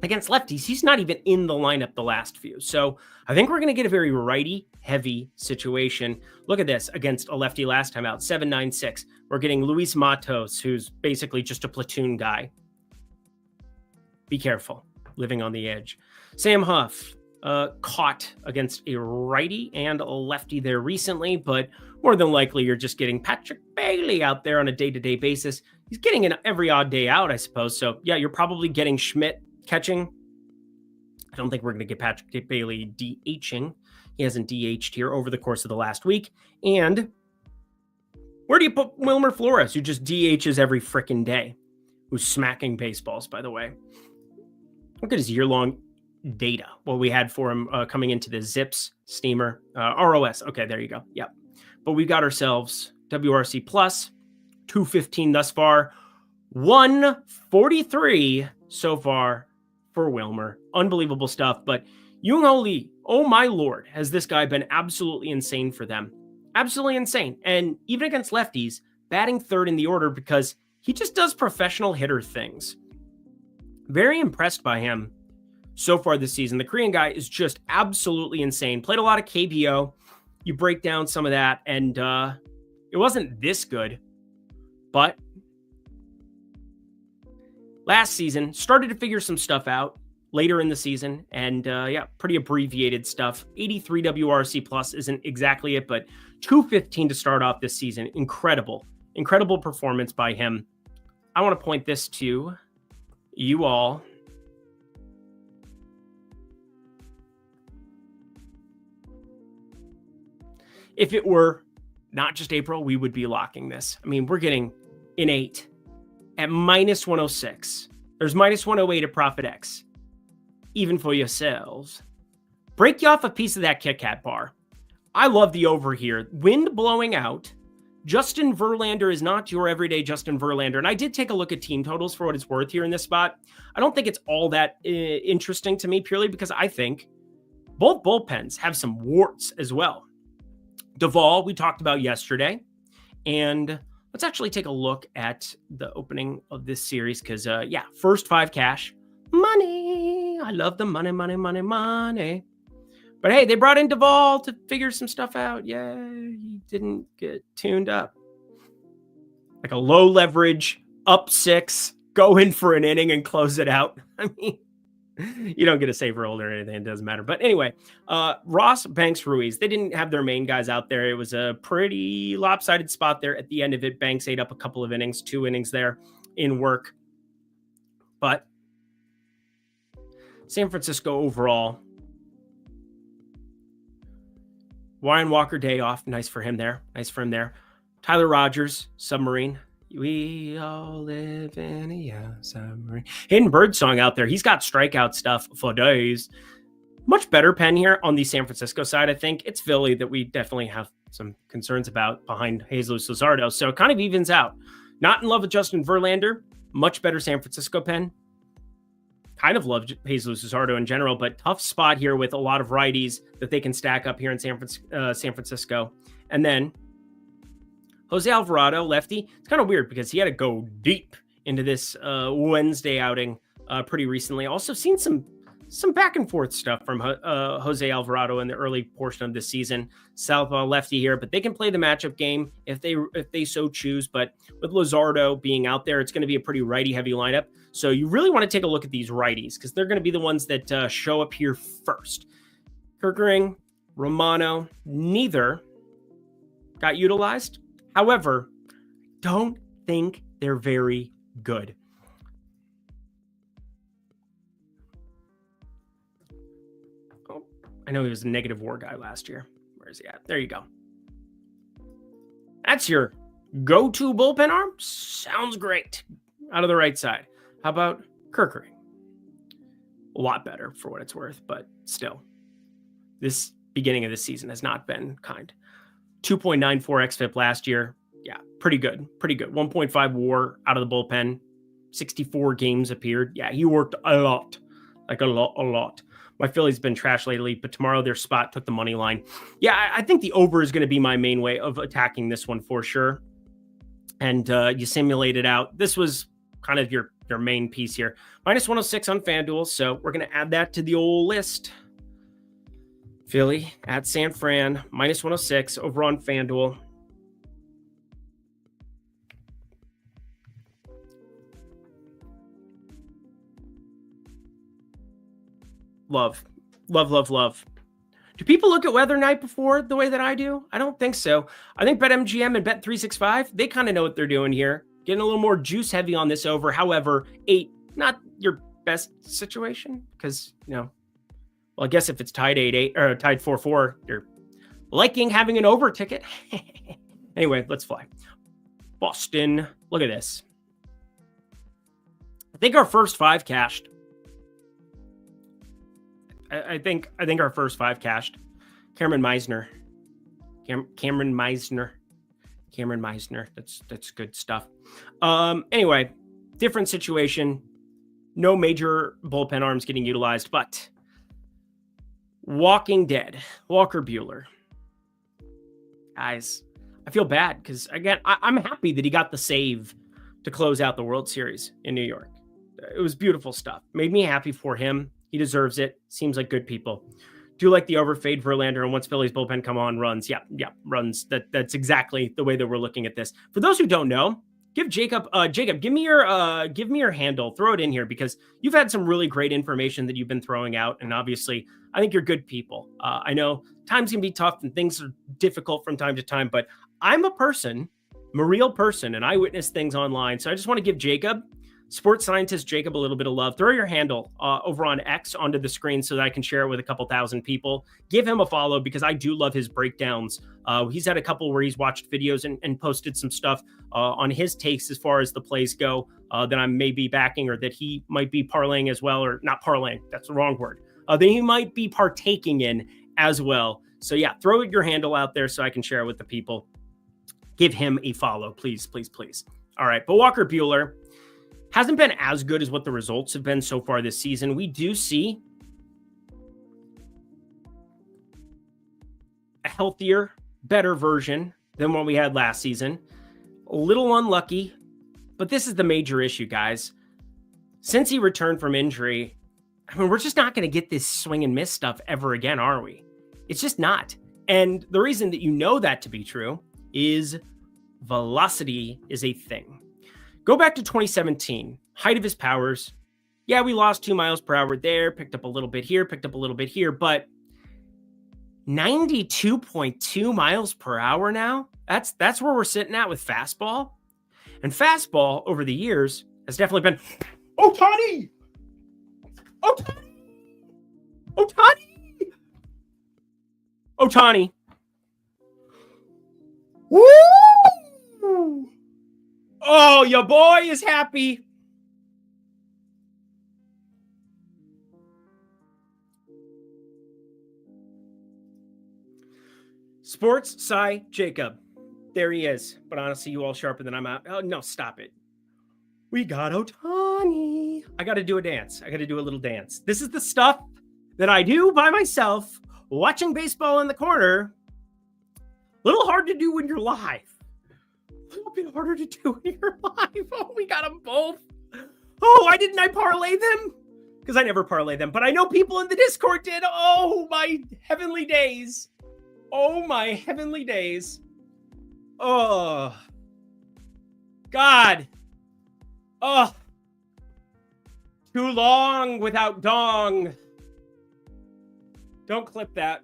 Against lefties, he's not even in the lineup the last few. So I think we're going to get a very righty-heavy situation. Look at this against a lefty last time out, 7.96. We're getting Luis Matos, who's basically just a platoon guy. Be careful, living on the edge. Sam Huff, caught against a righty and a lefty there recently, but more than likely you're just getting Patrick Bailey out there on a day-to-day basis. He's getting an every odd day out, I suppose. So yeah, you're probably getting Schmidt catching. I don't think we're going to get Patrick Bailey DHing. He hasn't DH'd here over the course of the last week. And where do you put Wilmer Flores, who just DHs every freaking day, who's smacking baseballs, by the way? Look at his year-long data, what we had for him coming into the Zips steamer. ROS. Okay, there you go. Yep. But we got ourselves WRC plus 215 thus far. 143 so far for Wilmer. Unbelievable stuff. But Young-Ho Lee, oh my lord, has this guy been absolutely insane for them. Absolutely insane. And even against lefties, batting third in the order because he just does professional hitter things. Very impressed by him so far this season. The Korean guy is just absolutely insane. Played a lot of KBO. You break down some of that, and it wasn't this good. But last season, started to figure some stuff out later in the season. And yeah, pretty abbreviated stuff. 83 WRC plus isn't exactly it, but 215 to start off this season. Incredible. Incredible performance by him. I want to point this to you all. If it were not just April, we would be locking this. I mean, we're getting an 8 at minus 106. There's minus 108 at Profit X. Even for yourselves. Break you off a piece of that Kit Kat bar. I love the over here. Wind blowing out. Justin Verlander is not your everyday Justin Verlander. And I did take a look at team totals for what it's worth here in this spot. I don't think it's all that interesting to me, purely because I think both bullpens have some warts as well. Duvall, we talked about yesterday. And let's actually take a look at the opening of this series because, yeah, first 5 cash. Money. I love the money, money, money, money. But hey, they brought in Duvall to figure some stuff out. Yeah, he didn't get tuned up. Like a low leverage, up 6, go in for an inning and close it out. I mean, you don't get a save roll or anything. It doesn't matter. But anyway, Ross, Banks, Ruiz, they didn't have their main guys out there. It was a pretty lopsided spot there at the end of it. Banks ate up a couple of innings, 2 innings there in work. But San Francisco overall, Ryan Walker day off. Nice for him there. Nice for him there. Tyler Rogers, Submarine. We all live in a submarine. Hidden Bird song out there. He's got strikeout stuff for days. Much better pen here on the San Francisco side, I think. It's Philly that we definitely have some concerns about behind Jesus Luzardo. So it kind of evens out. Not in love with Justin Verlander. Much better San Francisco pen. Kind of love Jesus Luzardo in general, but tough spot here with a lot of righties that they can stack up here in San Francisco. And then Jose Alvarado, lefty. It's kind of weird because he had to go deep into this Wednesday outing pretty recently. Also seen some back and forth stuff from Jose Alvarado in the early portion of this season. Southpaw lefty here, but they can play the matchup game if they so choose. But with Luzardo being out there, it's going to be a pretty righty heavy lineup. So you really want to take a look at these righties because they're going to be the ones that show up here first. Kerkering, Romano, neither got utilized. However, don't think they're very good. Oh, I know he was a negative WAR guy last year. Where is he at? There you go. That's your go-to bullpen arm. Sounds great. Out of the right side. How about Kerkering? A lot better for what it's worth, but still, this beginning of the season has not been kind. 2.94 xFIP last year. Yeah, pretty good. Pretty good. 1.5 WAR out of the bullpen. 64 games appeared. Yeah, he worked a lot. Like a lot. My Philly's been trash lately, but tomorrow their spot took the money line. Yeah, I think the over is going to be my main way of attacking this one for sure. And you simulate it out. This was kind of your main piece here. Minus 106 on FanDuel, so we're going to add that to the old list. Philly at San Fran, minus 106 over on FanDuel. Love. Do people look at weather night before the way that I do? I don't think so. I think BetMGM and Bet365, they kind of know what they're doing here. Getting a little more juice heavy on this over. However, 8, not your best situation because, well, I guess if it's tied 8-8 or tied 4-4, you're liking having an over ticket. Anyway, let's fly. Boston, look at this. I think our first 5 cashed. I think our first 5 cashed. Cameron Meisner. Cameron Meisner. That's good stuff. Anyway, different situation. No major bullpen arms getting utilized, but Walking Dead, Walker Buehler. Guys, I feel bad because, again, I'm happy that he got the save to close out the World Series in New York. It was beautiful stuff. Made me happy for him. He deserves it. Seems like good people. Do like the overfade Verlander, and once Philly's bullpen come on, runs. Yeah, runs. That's exactly the way that we're looking at this. For those who don't know, give Jacob, give me your handle. Throw it in here because you've had some really great information that you've been throwing out, and obviously, I think you're good people. I know times can be tough and things are difficult from time to time, but I'm a real person, and I witness things online. So I just want to give Jacob, sports scientist Jacob, a little bit of love. Throw your handle over on X onto the screen so that I can share it with a couple thousand people. Give him a follow because I do love his breakdowns. He's had a couple where he's watched videos and posted some stuff on his takes as far as the plays go that I may be backing or that he might be parlaying as well, or not parlaying. That's the wrong word. That he might be partaking in as well. So yeah, throw your handle out there so I can share it with the people. Give him a follow, please, please, please. All right, but Walker Buehler hasn't been as good as what the results have been so far this season. We do see a healthier, better version than what we had last season. A little unlucky, but this is the major issue, guys. Since he returned from injury, I mean, we're just not going to get this swing and miss stuff ever again, are we? It's just not. And the reason that you know that to be true is velocity is a thing. Go back to 2017, height of his powers. Yeah, we lost 2 miles per hour there, picked up a little bit here, picked up a little bit here, but 92.2 miles per hour now. That's where we're sitting at with fastball. And fastball over the years has definitely been Ohtani! Ohtani! Ohtani! Ohtani. Woo! Oh, your boy is happy. Sports Sci Jacob. There he is. But honestly, you all sharper than I'm out. Oh, no, stop it. We got Ohtani. I got to do a dance. I got to do a little dance. This is the stuff that I do by myself, watching baseball in the corner. A little hard to do when you're live. A little bit harder to do when you're live. Oh, we got them both. Oh, why didn't I parlay them? Because I never parlay them. But I know people in the Discord did. Oh, my heavenly days. Oh, my heavenly days. Oh, God. Oh, too long without dong. Don't clip that.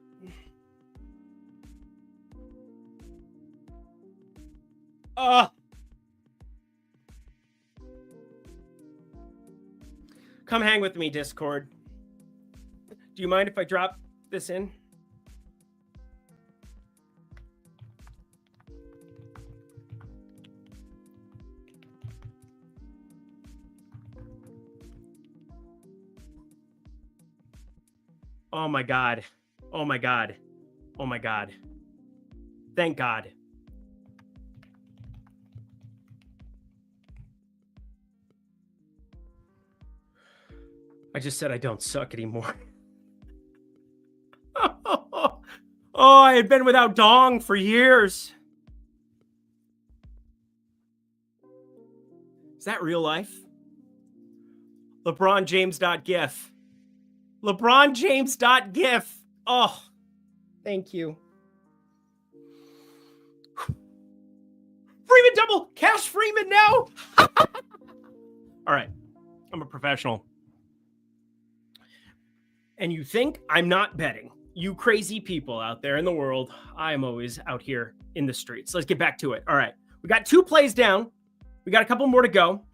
Come hang with me, Discord. Do you mind if I drop this in? Oh my God. Oh my God. Oh my God. Thank God. I just said I don't suck anymore. Oh, I had been without dong for years. Is that real life? LeBronJames.gif. LeBronJames.gif. Oh, thank you. Freeman double. Cash Freeman now. All right. I'm a professional. And you think I'm not betting. You crazy people out there in the world. I am always out here in the streets. Let's get back to it. All right. We got 2 plays down. We got a couple more to go.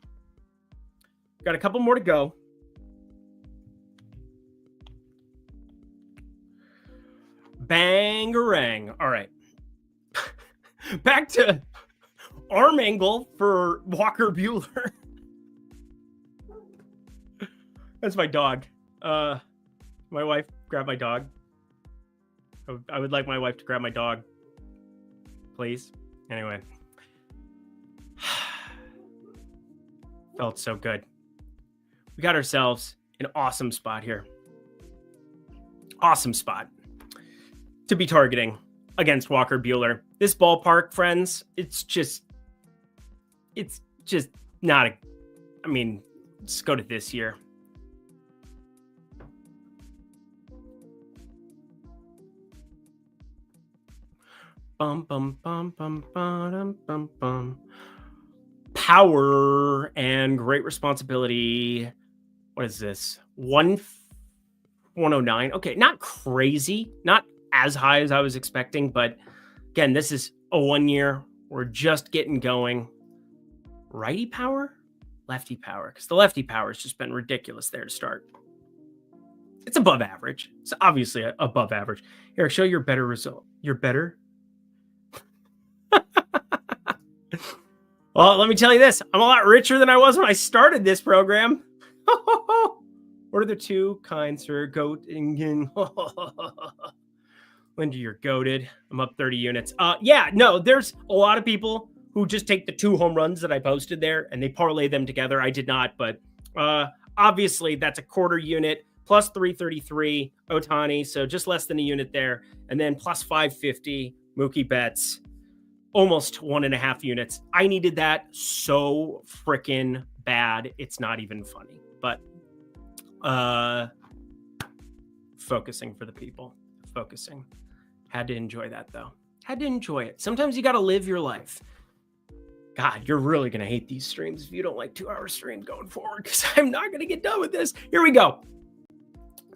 Bangarang. All right. Back to arm angle for Walker Buehler. That's my dog. My wife grabbed my dog. I would like my wife to grab my dog. Please. Anyway. Felt so good. We got ourselves an awesome spot here. Awesome spot to be targeting against Walker Buehler. This ballpark, friends, it's just not a, I mean, let's go to this year. Bum, bum, bum, bum, bum, bum, bum. Power and great responsibility. What is this? 109. Okay, not crazy, not as high as I was expecting, but again, this is a 1 year. We're just getting going. Righty power, lefty power, because the lefty power has just been ridiculous there to start. It's above average. It's obviously above average. Eric, show your better result. You're better. Well, let me tell you this. I'm a lot richer than I was when I started this program. What are the two kinds for goating? Lindy, you're goated. I'm up 30 units. Yeah, no, there's a lot of people who just take the 2 home runs that I posted there and they parlay them together. I did not, but obviously that's a quarter unit plus 333 Ohtani, so just less than a unit there. And then plus 550 Mookie Betts. Almost 1.5 units. I needed that so freaking bad. It's not even funny, but focusing for the people, focusing. Had to enjoy that though. Had to enjoy it. Sometimes you got to live your life. God, you're really going to hate these streams if you don't like 2-hour streams going forward, because I'm not going to get done with this. Here we go.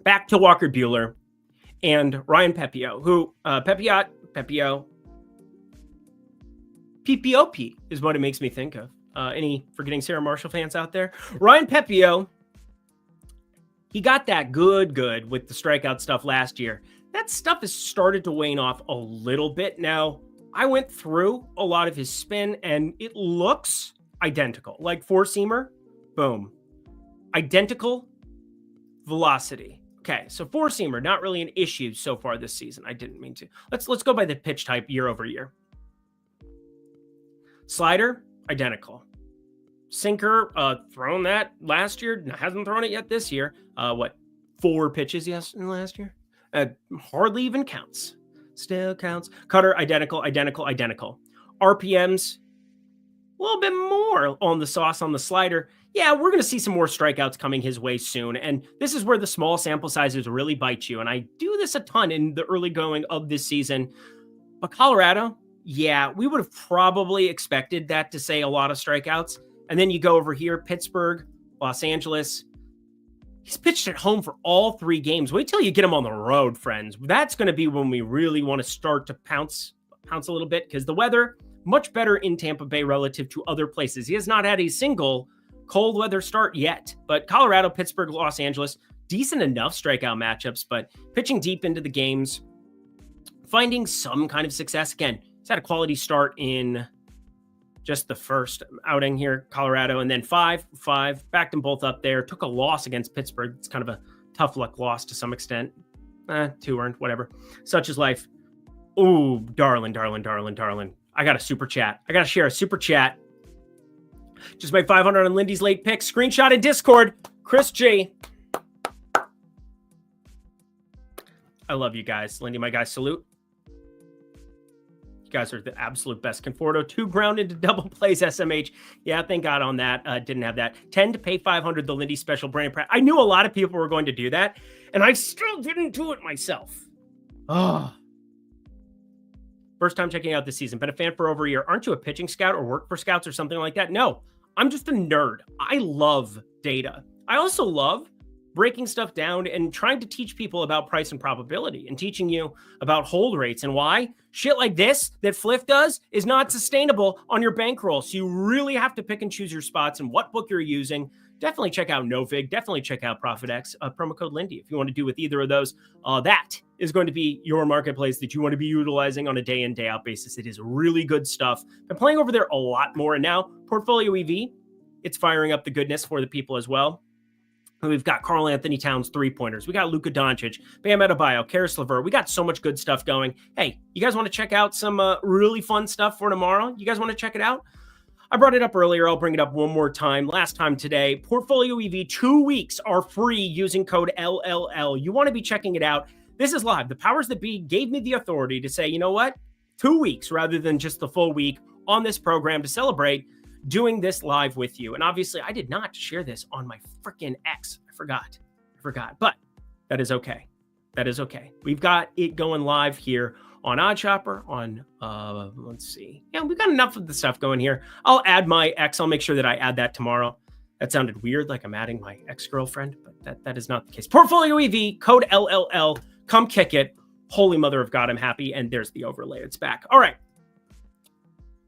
Back to Walker Buehler and Ryan Pepio, who Pepio, PPOP is what it makes me think of. Any Forgetting Sarah Marshall fans out there? Ryan Pepio, he got that good with the strikeout stuff last year. That stuff has started to wane off a little bit. Now, I went through a lot of his spin, and it looks identical. Like four-seamer, boom. Identical velocity. Okay, so four-seamer, not really an issue so far this season. I didn't mean to. Let's go by the pitch type year over year. Slider, identical. Sinker, thrown that last year, hasn't thrown it yet this year. 4 pitches in last year? Hardly even counts. Still counts. Cutter, identical. RPMs, a little bit more on the sauce on the slider. Yeah, we're going to see some more strikeouts coming his way soon. And this is where the small sample sizes really bite you. And I do this a ton in the early going of this season. But Colorado, yeah, we would have probably expected that to say a lot of strikeouts. And then you go over here, Pittsburgh, Los Angeles. He's pitched at home for all 3 games. Wait till you get him on the road, friends. That's going to be when we really want to start to pounce a little bit, because the weather, much better in Tampa Bay relative to other places. He has not had a single cold weather start yet. But Colorado, Pittsburgh, Los Angeles, decent enough strikeout matchups, but pitching deep into the games, finding some kind of success. Again, he's had a quality start in just the first outing here, Colorado, and then 5 backed them both up there. Took a loss against Pittsburgh. It's kind of a tough luck loss to some extent. 2 earned, whatever. Such is life. Ooh, darling. I got a super chat. I got to share a super chat. Just made 500 on Lindy's late pick. Screenshot in Discord. Chris G. I love you guys. Lindy, my guys, salute. You guys are the absolute best. Conforto, 2 grounded to double plays SMH. Yeah, thank God on that. Didn't have that. 10 to pay 500, the Lindy special brand. I knew a lot of people were going to do that, and I still didn't do it myself. Oh. First time checking out this season. Been a fan for over a year. Aren't you a pitching scout or work for scouts or something like that? No, I'm just a nerd. I love data. I also love breaking stuff down and trying to teach people about price and probability and teaching you about hold rates and why shit like this that Fliff does is not sustainable on your bankroll. So you really have to pick and choose your spots and what book you're using. Definitely check out Novig. Definitely check out ProfitX, promo code Lindy. If you want to do with either of those, that is going to be your marketplace that you want to be utilizing on a day in, day out basis. It is really good stuff. Been playing over there a lot more. And now Portfolio EV, it's firing up the goodness for the people as well. We've got Karl Anthony Towns 3-pointers. We got Luka Doncic, Bam Adebayo, Karis LeVert. We got so much good stuff going. Hey, you guys want to check out some really fun stuff for tomorrow? You guys want to check it out? I brought it up earlier. I'll bring it up one more time. Last time today, Portfolio EV 2 weeks are free using code LLL. You want to be checking it out. This is live. The powers that be gave me the authority to say, you know what? 2 weeks rather than just the full week on this program to celebrate doing this live with you. And obviously, I did not share this on my freaking X. I forgot. But that is okay. That is okay. We've got it going live here on OddsShopper, on, let's see. Yeah, we've got enough of the stuff going here. I'll add my X. I'll make sure that I add that tomorrow. That sounded weird, like I'm adding my ex-girlfriend, but that is not the case. Portfolio EV, code LLL. Come kick it. Holy mother of God, I'm happy. And there's the overlay. It's back. All right.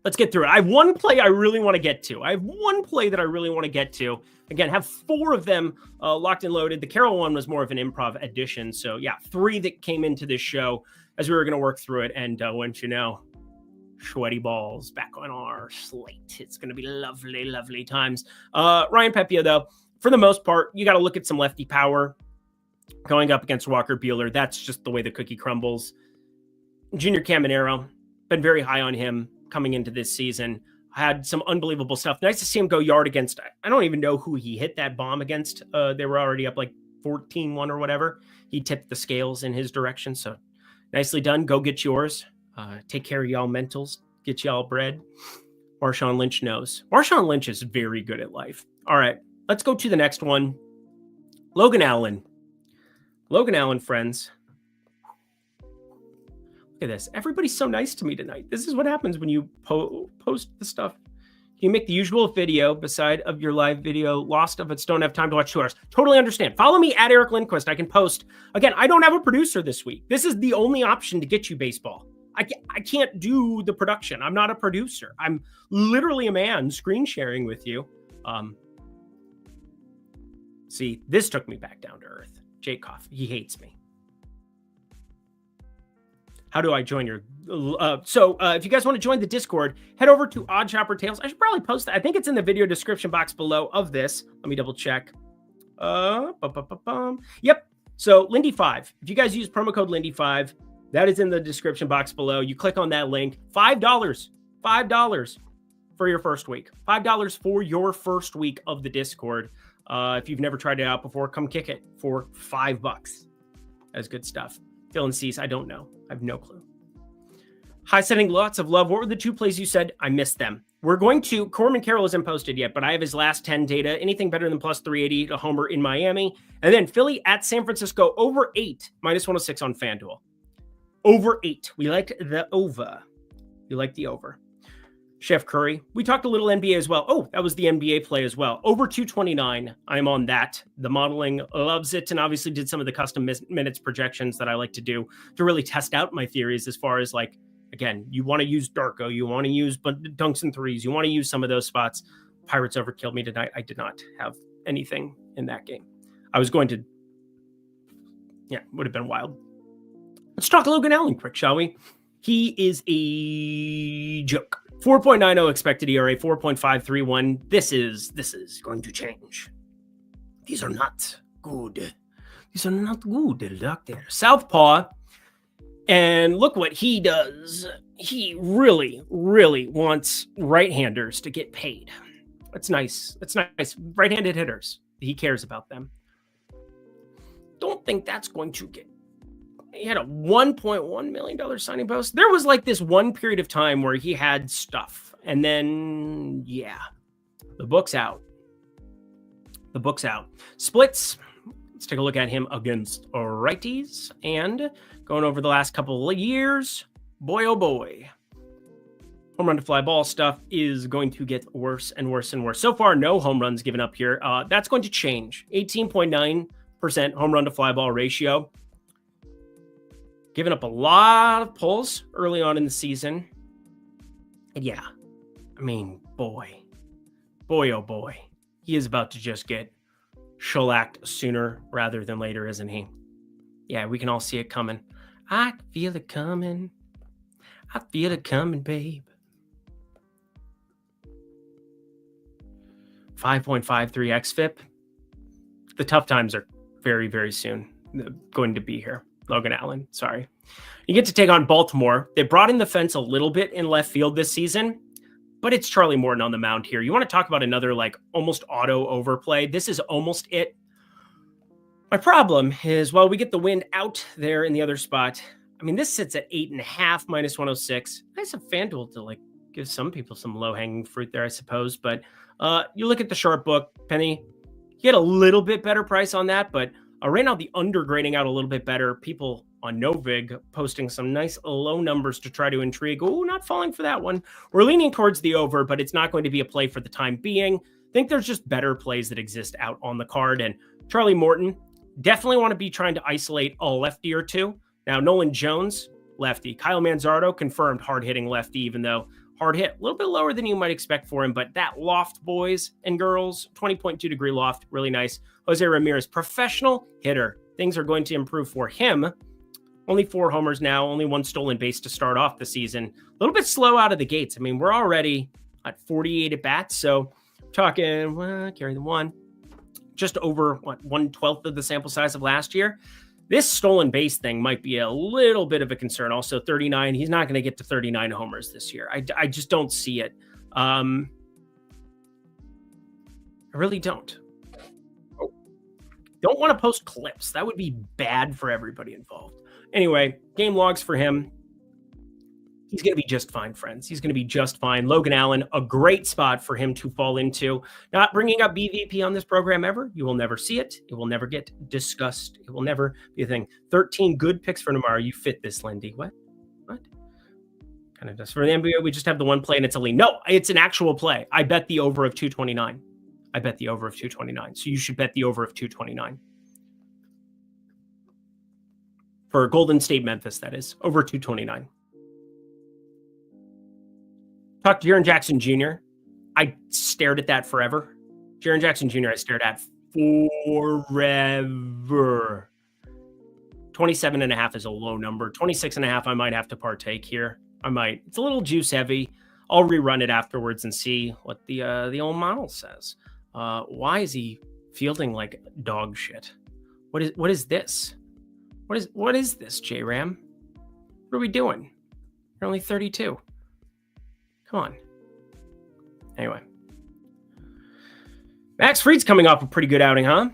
Let's get through it. I have one play I really want to get to. Again, have 4 of them locked and loaded. The Carroll one was more of an improv addition. So yeah, 3 that came into this show as we were going to work through it. And once you know, sweaty balls back on our slate. It's going to be lovely, lovely times. Ryan Pepia, though, for the most part, you got to look at some lefty power going up against Walker Buehler. That's just the way the cookie crumbles. Junior Caminero, been very high on him coming into this season. Had some unbelievable stuff. Nice to see him go yard against, I don't even know who he hit that bomb against. They were already up like 14-1 or whatever. He tipped the scales in his direction. So nicely done. Go get yours. Take care of y'all mentals. Get y'all bread. Marshawn Lynch knows. Marshawn Lynch is very good at life. All right, let's go to the next one. Logan Allen. Logan Allen, friends. Look at this. Everybody's so nice to me tonight. This is what happens when you post the stuff. You make the usual video beside of your live video. Lost of it. Don't have time to watch 2 hours. Totally understand. Follow me at Eric Lindquist. I can post. Again, I don't have a producer this week. This is the only option to get you baseball. I can't do the production. I'm not a producer. I'm literally a man screen sharing with you. See, this took me back down to earth. Jake Koff, he hates me. How do I join your... if you guys want to join the Discord, head over to OddsShopper Tales. I should probably post that. I think it's in the video description box below of this. Let me double check. Yep. So Lindy 5. If you guys use promo code Lindy 5, that is in the description box below. You click on that link. $5 for your first week. $5 for your first week of the Discord. If you've never tried it out before, come kick it for $5. That's good stuff. Dylan Cease, I don't know. I have no clue. High sending lots of love. What were the 2 plays you said? I missed them. We're going to... Corman Carroll isn't posted yet, but I have his last 10 data. Anything better than plus 380 to homer in Miami. And then Philly at San Francisco over 8. Minus 106 on FanDuel. Over 8. We like the over. You like the over. Chef Curry. We talked a little NBA as well. Oh, that was the NBA play as well. Over 229. I'm on that. The modeling loves it, and obviously did some of the custom minutes projections that I like to do to really test out my theories as far as, like, again, you want to use Darko, you want to use dunks and threes, you want to use some of those spots. Pirates overkilled me tonight. I did not have anything in that game. I was going to, would have been wild. Let's talk Logan Allen quick, shall we? He is a joke. 4.90 expected ERA, 4.531. This is going to change. These are not good. These are not good, doctor. Southpaw. And look what he does. He really, really wants right-handers to get paid. That's nice. That's nice. Right-handed hitters. He cares about them. Don't think that's going to get... He had a $1.1 million signing post. There was like this one period of time where he had stuff. And then, the book's out. The book's out. Splits. Let's take a look at him against righties. And going over the last couple of years, boy, oh boy. Home run to fly ball stuff is going to get worse and worse and worse. So far, no home runs given up here. That's going to change. 18.9% home run to fly ball ratio. Giving up a lot of pulls early on in the season. And boy, oh boy. He is about to just get shellacked sooner rather than later, isn't he? Yeah, we can all see it coming. I feel it coming. I feel it coming, babe. 5.53 xFIP. The tough times are very, very soon going to be here. Logan Allen, sorry. You get to take on Baltimore. They brought in the fence a little bit in left field this season. but it's Charlie Morton on the mound here. You want to talk about another like almost auto overplay. This is almost it. My problem is, well, we get the wind out there in the other spot. I mean, this sits at 8.5 minus 106. Nice of FanDuel to like give some people some low hanging fruit there, I suppose. But you look at the sharp book, Penny, you get a little bit better price on that. But right now, the under grading out a little bit better. People on Novig posting some nice low numbers to try to intrigue. Oh, not falling for that one. We're leaning towards the over, but it's not going to be a play for the time being. I think there's just better plays that exist out on the card. And Charlie Morton, definitely want to be trying to isolate a lefty or two. Now, Nolan Jones, lefty. Kyle Manzardo, confirmed hard-hitting lefty, even though hard hit, a little bit lower than you might expect for him. But that loft, boys and girls, 20.2 degree loft, really nice. Jose Ramirez, professional hitter. Things are going to improve for him. Only 4 homers now, only 1 stolen base to start off the season. A little bit slow out of the gates. I mean, we're already at 48 at bats. So talking, carry the one. Just over, 1/12 of the sample size of last year. This stolen base thing might be a little bit of a concern. Also, 39. He's not going to get to 39 homers this year. I just don't see it. I really don't. Don't want to post clips. That would be bad for everybody involved. Anyway, game logs for him. He's going to be just fine, friends. He's going to be just fine. Logan Allen, a great spot for him to fall into. Not bringing up BVP on this program ever. You will never see it. It will never get discussed. It will never be a thing. 13 good picks for tomorrow. You fit this, Lindy. What? Kind of does. For the NBA, we just have the one play and it's a lean. No, it's an actual play. I bet the over of 229. I bet the over of 229. So you should bet the over of 229. For Golden State Memphis, that is. Over 229. Talk to Jaren Jackson Jr. I stared at that forever. Jaren Jackson Jr. I stared at forever. 27.5 is a low number. 26.5 I might have to partake here. I might. It's a little juice heavy. I'll rerun it afterwards and see what the old model says. Why is he fielding like dog shit? What is this? What is this, J-Ram? What are we doing? You're only 32. Come on. Anyway. Max Fried's coming off a pretty good outing, huh?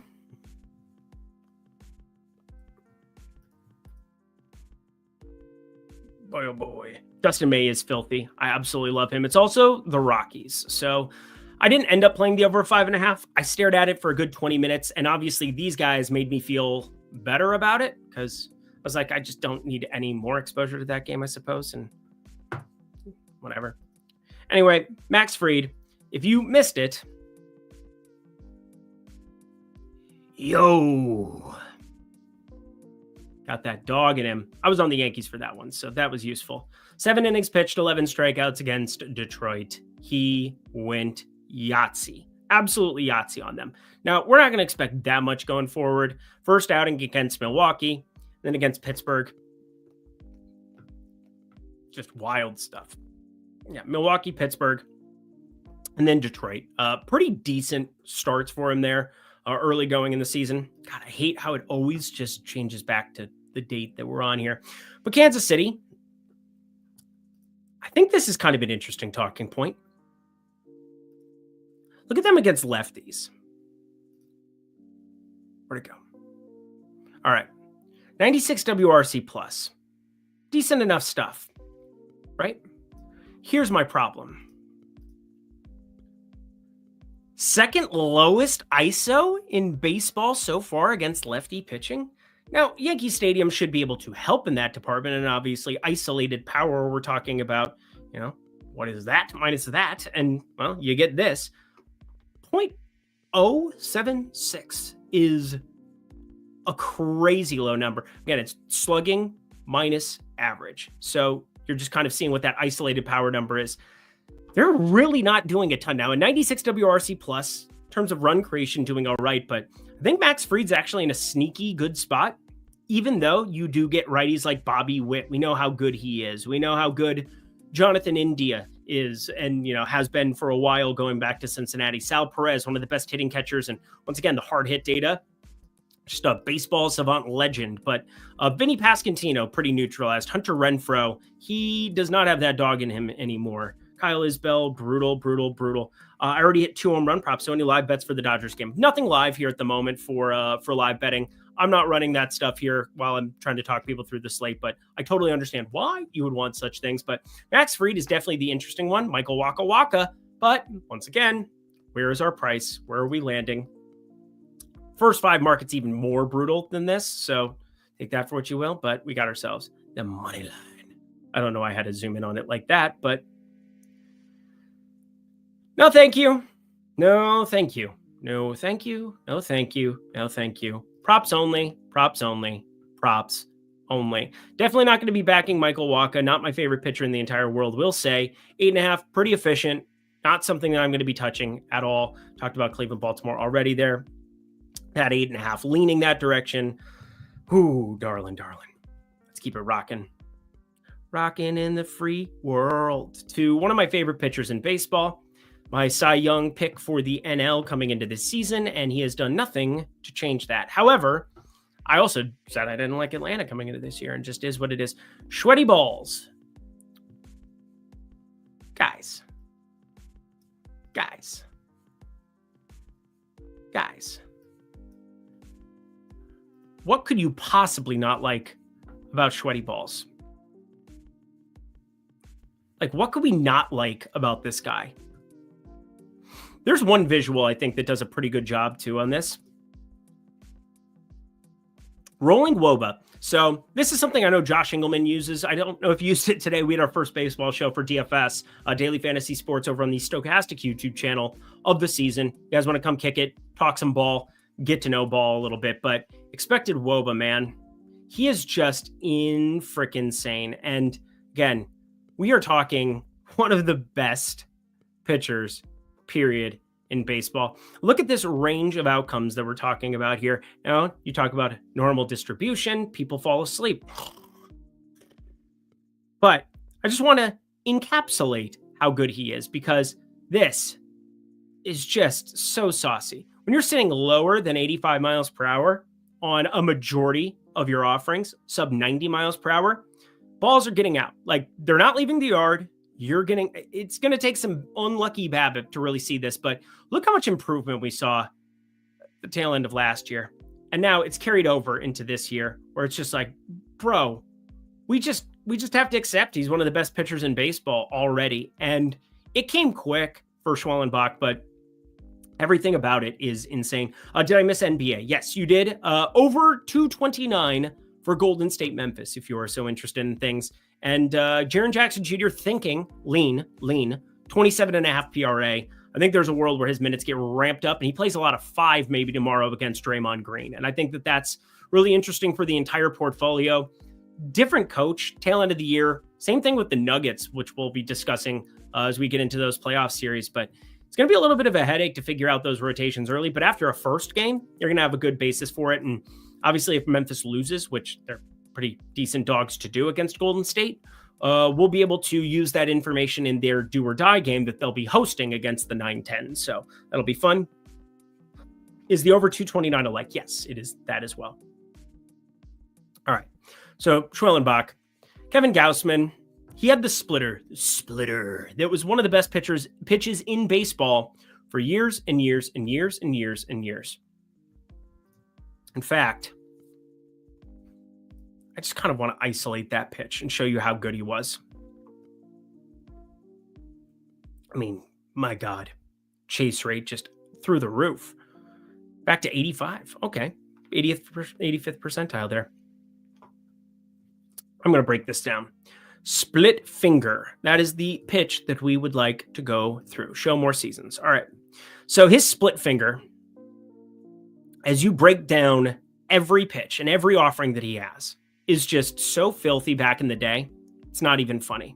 Boy, oh boy. Dustin May is filthy. I absolutely love him. It's also the Rockies. So I didn't end up playing the over 5.5. I stared at it for a good 20 minutes. And obviously these guys made me feel better about it because I was like, I just don't need any more exposure to that game, I suppose. And whatever. Anyway, Max Fried, if you missed it, yo, got that dog in him. I was on the Yankees for that one, so that was useful. 7 innings pitched, 11 strikeouts against Detroit. He went Yahtzee. Absolutely Yahtzee on them. Now, we're not going to expect that much going forward. First outing against Milwaukee, then against Pittsburgh. Just wild stuff. Yeah, Milwaukee, Pittsburgh, and then Detroit. Pretty decent starts for him there early going in the season. God, I hate how it always just changes back to the date that we're on here. But Kansas City, I think this is kind of an interesting talking point. Look at them against lefties. Where'd it go? All right. 96 WRC plus. Decent enough stuff, right? Here's my problem. Second lowest ISO in baseball so far against lefty pitching. Now, Yankee Stadium should be able to help in that department, and obviously isolated power, we're talking about, what is that minus that? And, well, you get this. 0.076 is a crazy low number. Again, it's slugging minus average. So you're just kind of seeing what that isolated power number is. They're really not doing a ton now. A 96 WRC plus, in terms of run creation, doing all right. But I think Max Fried's actually in a sneaky good spot, even though you do get righties like Bobby Witt. We know how good he is. We know how good Jonathan India is and, has been for a while going back to Cincinnati. Sal Perez, one of the best hitting catchers. And once again, the hard hit data, just a baseball savant legend. But Vinny Pasquantino, pretty neutralized. Hunter Renfroe, he does not have that dog in him anymore. Kyle Isbell, brutal, brutal, brutal. I already hit 2 home run props. So any live bets for the Dodgers game? Nothing live here at the moment for live betting. I'm not running that stuff here while I'm trying to talk people through the slate, but I totally understand why you would want such things. But Max Fried is definitely the interesting one. Michael Waka Waka. But once again, where is our price? Where are we landing? First 5 markets even more brutal than this. So take that for what you will. But we got ourselves the money line. I don't know why I had to zoom in on it like that, but no, thank you. No, thank you. No, thank you. No, thank you. No, thank you. Props only. Props only. Props only. Definitely not going to be backing Michael Waka. Not my favorite pitcher in the entire world. Will say 8.5, pretty efficient. Not something that I'm going to be touching at all. Talked about Cleveland, Baltimore already there. At 8.5, leaning that direction. Ooh, darling, darling. Let's keep it rocking. Rocking in the free world. To one of my favorite pitchers in baseball. My Cy Young pick for the NL coming into this season, and he has done nothing to change that. However, I also said I didn't like Atlanta coming into this year, and just is what it is. Sweaty balls. Guys. What could you possibly not like about sweaty balls? Like, what could we not like about this guy? There's one visual I think that does a pretty good job too on this. Rolling Woba. So this is something I know Josh Engelman uses. I don't know if you used it today. We had our first baseball show for DFS, Daily Fantasy Sports, over on the Stochastic YouTube channel of the season. You guys want to come kick it, talk some ball, get to know ball a little bit. But expected Woba, man, he is just in freaking insane. And again, we are talking one of the best pitchers, period, in baseball. Look at this range of outcomes that we're talking about here. Now, you talk about normal distribution, people fall asleep. But I just want to encapsulate how good he is, because this is just so saucy. When you're sitting lower than 85 miles per hour on a majority of your offerings, sub 90 miles per hour, balls are getting out. Like, they're not leaving the yard. It's going to take some unlucky BABIP to really see this, but look how much improvement we saw at the tail end of last year. And now it's carried over into this year, where it's just like, bro, we just have to accept he's one of the best pitchers in baseball already. And it came quick for Schwellenbach, but everything about it is insane. Did I miss NBA? Yes, you did. Over 229 for Golden State Memphis, if you are so interested in things. And Jaren Jackson Jr. thinking lean, 27.5 PRA. I think there's a world where his minutes get ramped up, and he plays a lot of 5 maybe tomorrow against Draymond Green. And I think that that's really interesting for the entire portfolio. Different coach, tail end of the year. Same thing with the Nuggets, which we'll be discussing as we get into those playoff series. But it's going to be a little bit of a headache to figure out those rotations early. But after a first game, you're going to have a good basis for it. And obviously, if Memphis loses, which they're pretty decent dogs to do against Golden State, we'll be able to use that information in their do or die game that they'll be hosting against the 9-10. So that'll be fun. Is the over 229 a like? Yes, it is that as well. All right. So Schwellenbach, Kevin Gausman, he had the splitter that was one of the best pitches in baseball for years and years and years and years and years. In fact, I just kind of want to isolate that pitch and show you how good he was. I mean, my God, chase rate just through the roof. Back to 85. Okay. 85th percentile there. I'm going to break this down. Split finger. That is the pitch that we would like to go through. Show more seasons. All right. So his split finger, as you break down every pitch and every offering that he has, is just so filthy back in the day. It's not even funny.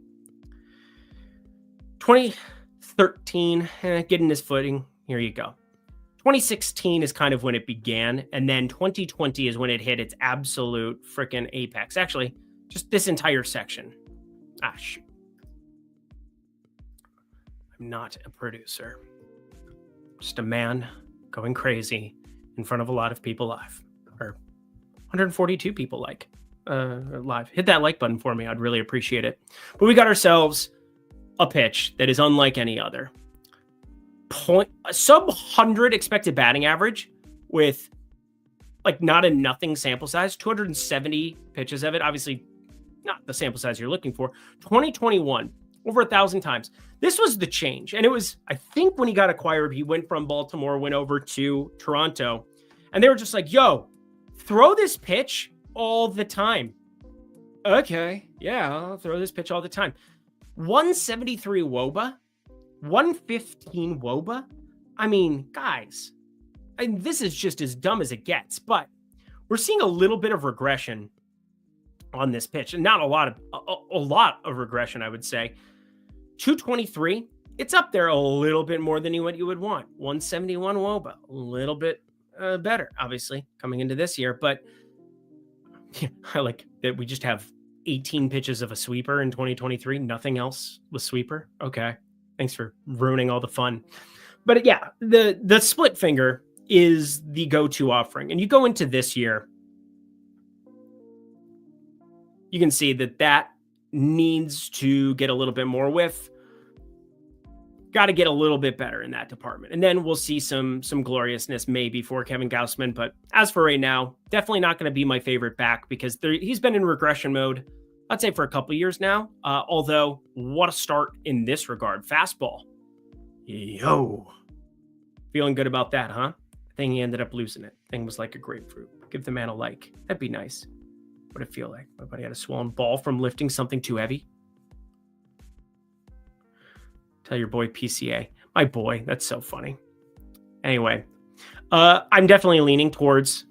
2013, getting his footing. Here you go. 2016 is kind of when it began. And then 2020 is when it hit its absolute freaking apex. Actually, just this entire section. Shoot. I'm not a producer. Just a man going crazy in front of a lot of people live. Or 142 people live. Hit that like button for me. I'd really appreciate it. But we got ourselves a pitch that is unlike any other. Sub 100 expected batting average with like not a nothing sample size, 270 pitches of it. Obviously, not the sample size you're looking for. 2021, over 1,000 times. This was the change. And it was, I think when he got acquired, he went from Baltimore, went over to Toronto. And they were just like, yo, throw this pitch all the time. Okay, yeah, I'll throw this pitch all the time. 173 WOBA, 115 WOBA. I mean, guys, this is just as dumb as it gets. But we're seeing a little bit of regression on this pitch, and not a lot of regression, I would say. 223, it's up there a little bit more than what you would want. 171 WOBA, a little bit better, obviously, coming into this year. But yeah, I like that we just have 18 pitches of a sweeper in 2023. Nothing else with sweeper. Okay, thanks for ruining all the fun. But yeah, the split finger is the go-to offering. And you go into this year, you can see that needs to get a little bit more whiff. Got to get a little bit better in that department. And then we'll see some gloriousness maybe for Kevin Gausman. But as for right now, definitely not going to be my favorite back because he's been in regression mode, I'd say, for a couple of years now. Although, what a start in this regard. Fastball. Yo. Feeling good about that, huh? I think he ended up losing it. Thing was like a grapefruit. Give the man a like. That'd be nice. What'd it feel like? My buddy had a swollen ball from lifting something too heavy. Tell your boy PCA. My boy, that's so funny. Anyway, I'm definitely leaning towards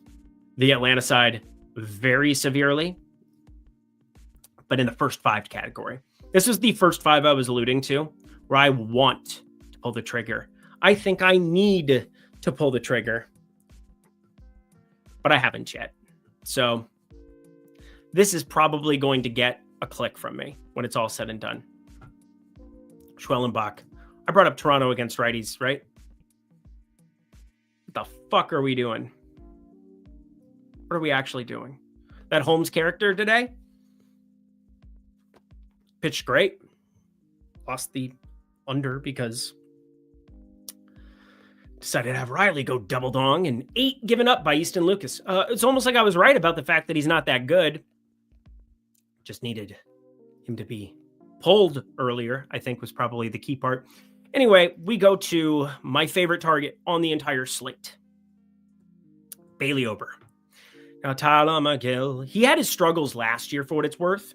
the Atlanta side very severely, but in the first 5 category. This was the first 5 I was alluding to, where I want to pull the trigger. I think I need to pull the trigger, but I haven't yet. So this is probably going to get a click from me when it's all said and done. Schwellenbach. I brought up Toronto against righties, right? What the fuck are we doing? What are we actually doing? That Holmes character today? Pitched great. Lost the under because decided to have Riley go double dong, and 8 given up by Easton Lucas. It's almost like I was right about the fact that he's not that good. Just needed him to be pulled earlier, I think, was probably the key part. Anyway, we go to my favorite target on the entire slate. Bailey Ober. Now, Tyler McGill, he had his struggles last year for what it's worth.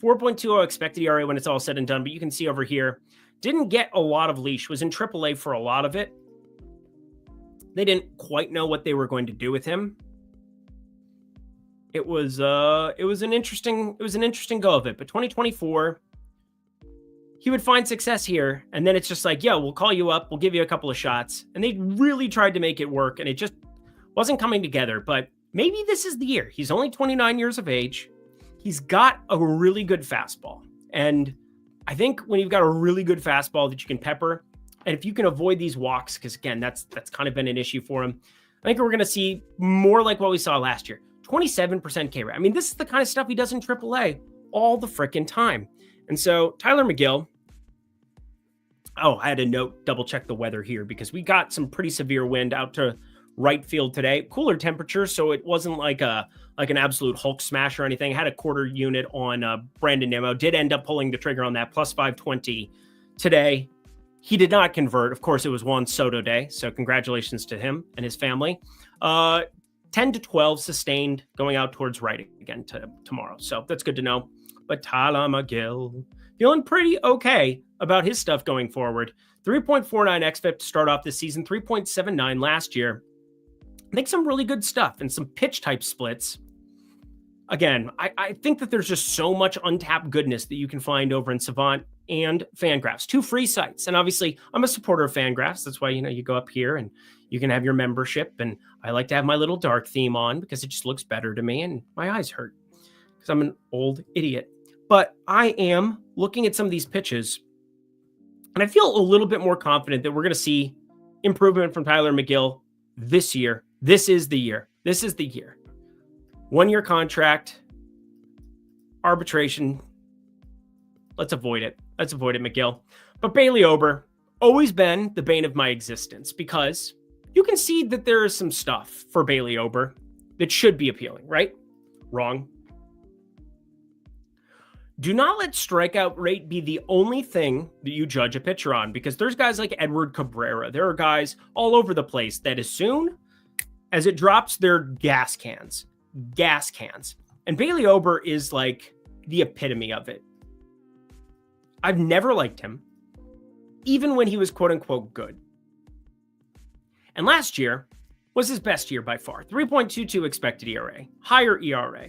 4.20 expected ERA when it's all said and done, but you can see over here, didn't get a lot of leash, was in AAA for a lot of it. They didn't quite know what they were going to do with him. It was an interesting go of it, but 2024, he would find success here, and then it's just like, yo, we'll call you up, we'll give you a couple of shots, and they really tried to make it work, and it just wasn't coming together. But maybe this is the year. He's only 29 years of age. He's got a really good fastball, and I think when you've got a really good fastball that you can pepper, and if you can avoid these walks, because again, that's kind of been an issue for him, I think we're going to see more like what we saw last year. 27% K rate. I mean, this is the kind of stuff he does in AAA all the freaking time. And so Tyler McGill. Oh, I had to double check the weather here because we got some pretty severe wind out to right field today. Cooler temperature, so it wasn't like an absolute Hulk smash or anything. I had a quarter unit on Brandon Nimmo. Did end up pulling the trigger on that plus 520 today. He did not convert. Of course, it was Juan Soto day, so congratulations to him and his family. 10 to 12 sustained going out towards right again tomorrow. So that's good to know. But Tyler McGill, feeling pretty okay about his stuff going forward. 3.49 xFIP to start off this season, 3.79 last year. I think some really good stuff and some pitch type splits. Again, I think that there's just so much untapped goodness that you can find over in Savant and Fangraphs, 2 free sites. And obviously, I'm a supporter of Fangraphs. That's why, you go up here and you can have your membership. And I like to have my little dark theme on because it just looks better to me and my eyes hurt because I'm an old idiot. But I am looking at some of these pitches and I feel a little bit more confident that we're going to see improvement from Tyler McGill this year. This is the year. This is the year. 1-year contract, arbitration. Let's avoid it. Let's avoid it, McGill. But Bailey Ober, always been the bane of my existence because you can see that there is some stuff for Bailey Ober that should be appealing, right? Wrong. Do not let strikeout rate be the only thing that you judge a pitcher on, because there's guys like Edward Cabrera. There are guys all over the place that as soon as it drops, they're gas cans. Gas cans. And Bailey Ober is like the epitome of it. I've never liked him, even when he was quote unquote good. And last year was his best year by far. 3.22 expected ERA, higher ERA.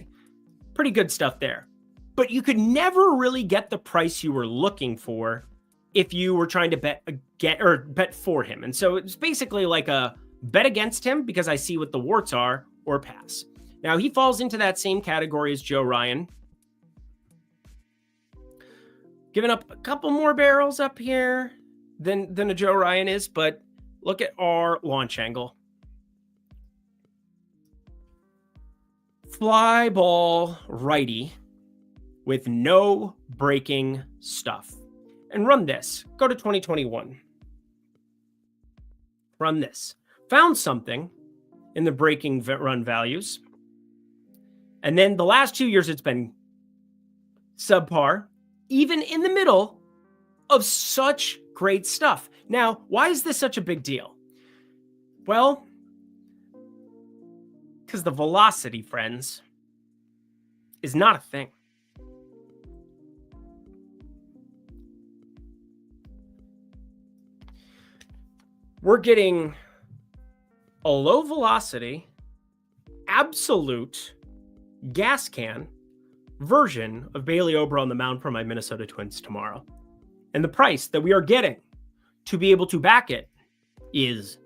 Pretty good stuff there. But you could never really get the price you were looking for if you were trying to bet for him. And so it's basically like a bet against him because I see what the warts are, or pass. Now he falls into that same category as Joe Ryan. Giving up a couple more barrels up here than a Joe Ryan is, but look at our launch angle. Fly ball righty with no breaking stuff. And run this. Go to 2021. Run this. Found something in the breaking run values. And then the last 2 years, it's been subpar, even in the middle of such great stuff. Now, why is this such a big deal? Well, because the velocity, friends, is not a thing. We're getting a low velocity, absolute gas can version of Bailey Ober on the mound for my Minnesota Twins tomorrow. And the price that we are getting to be able to back it is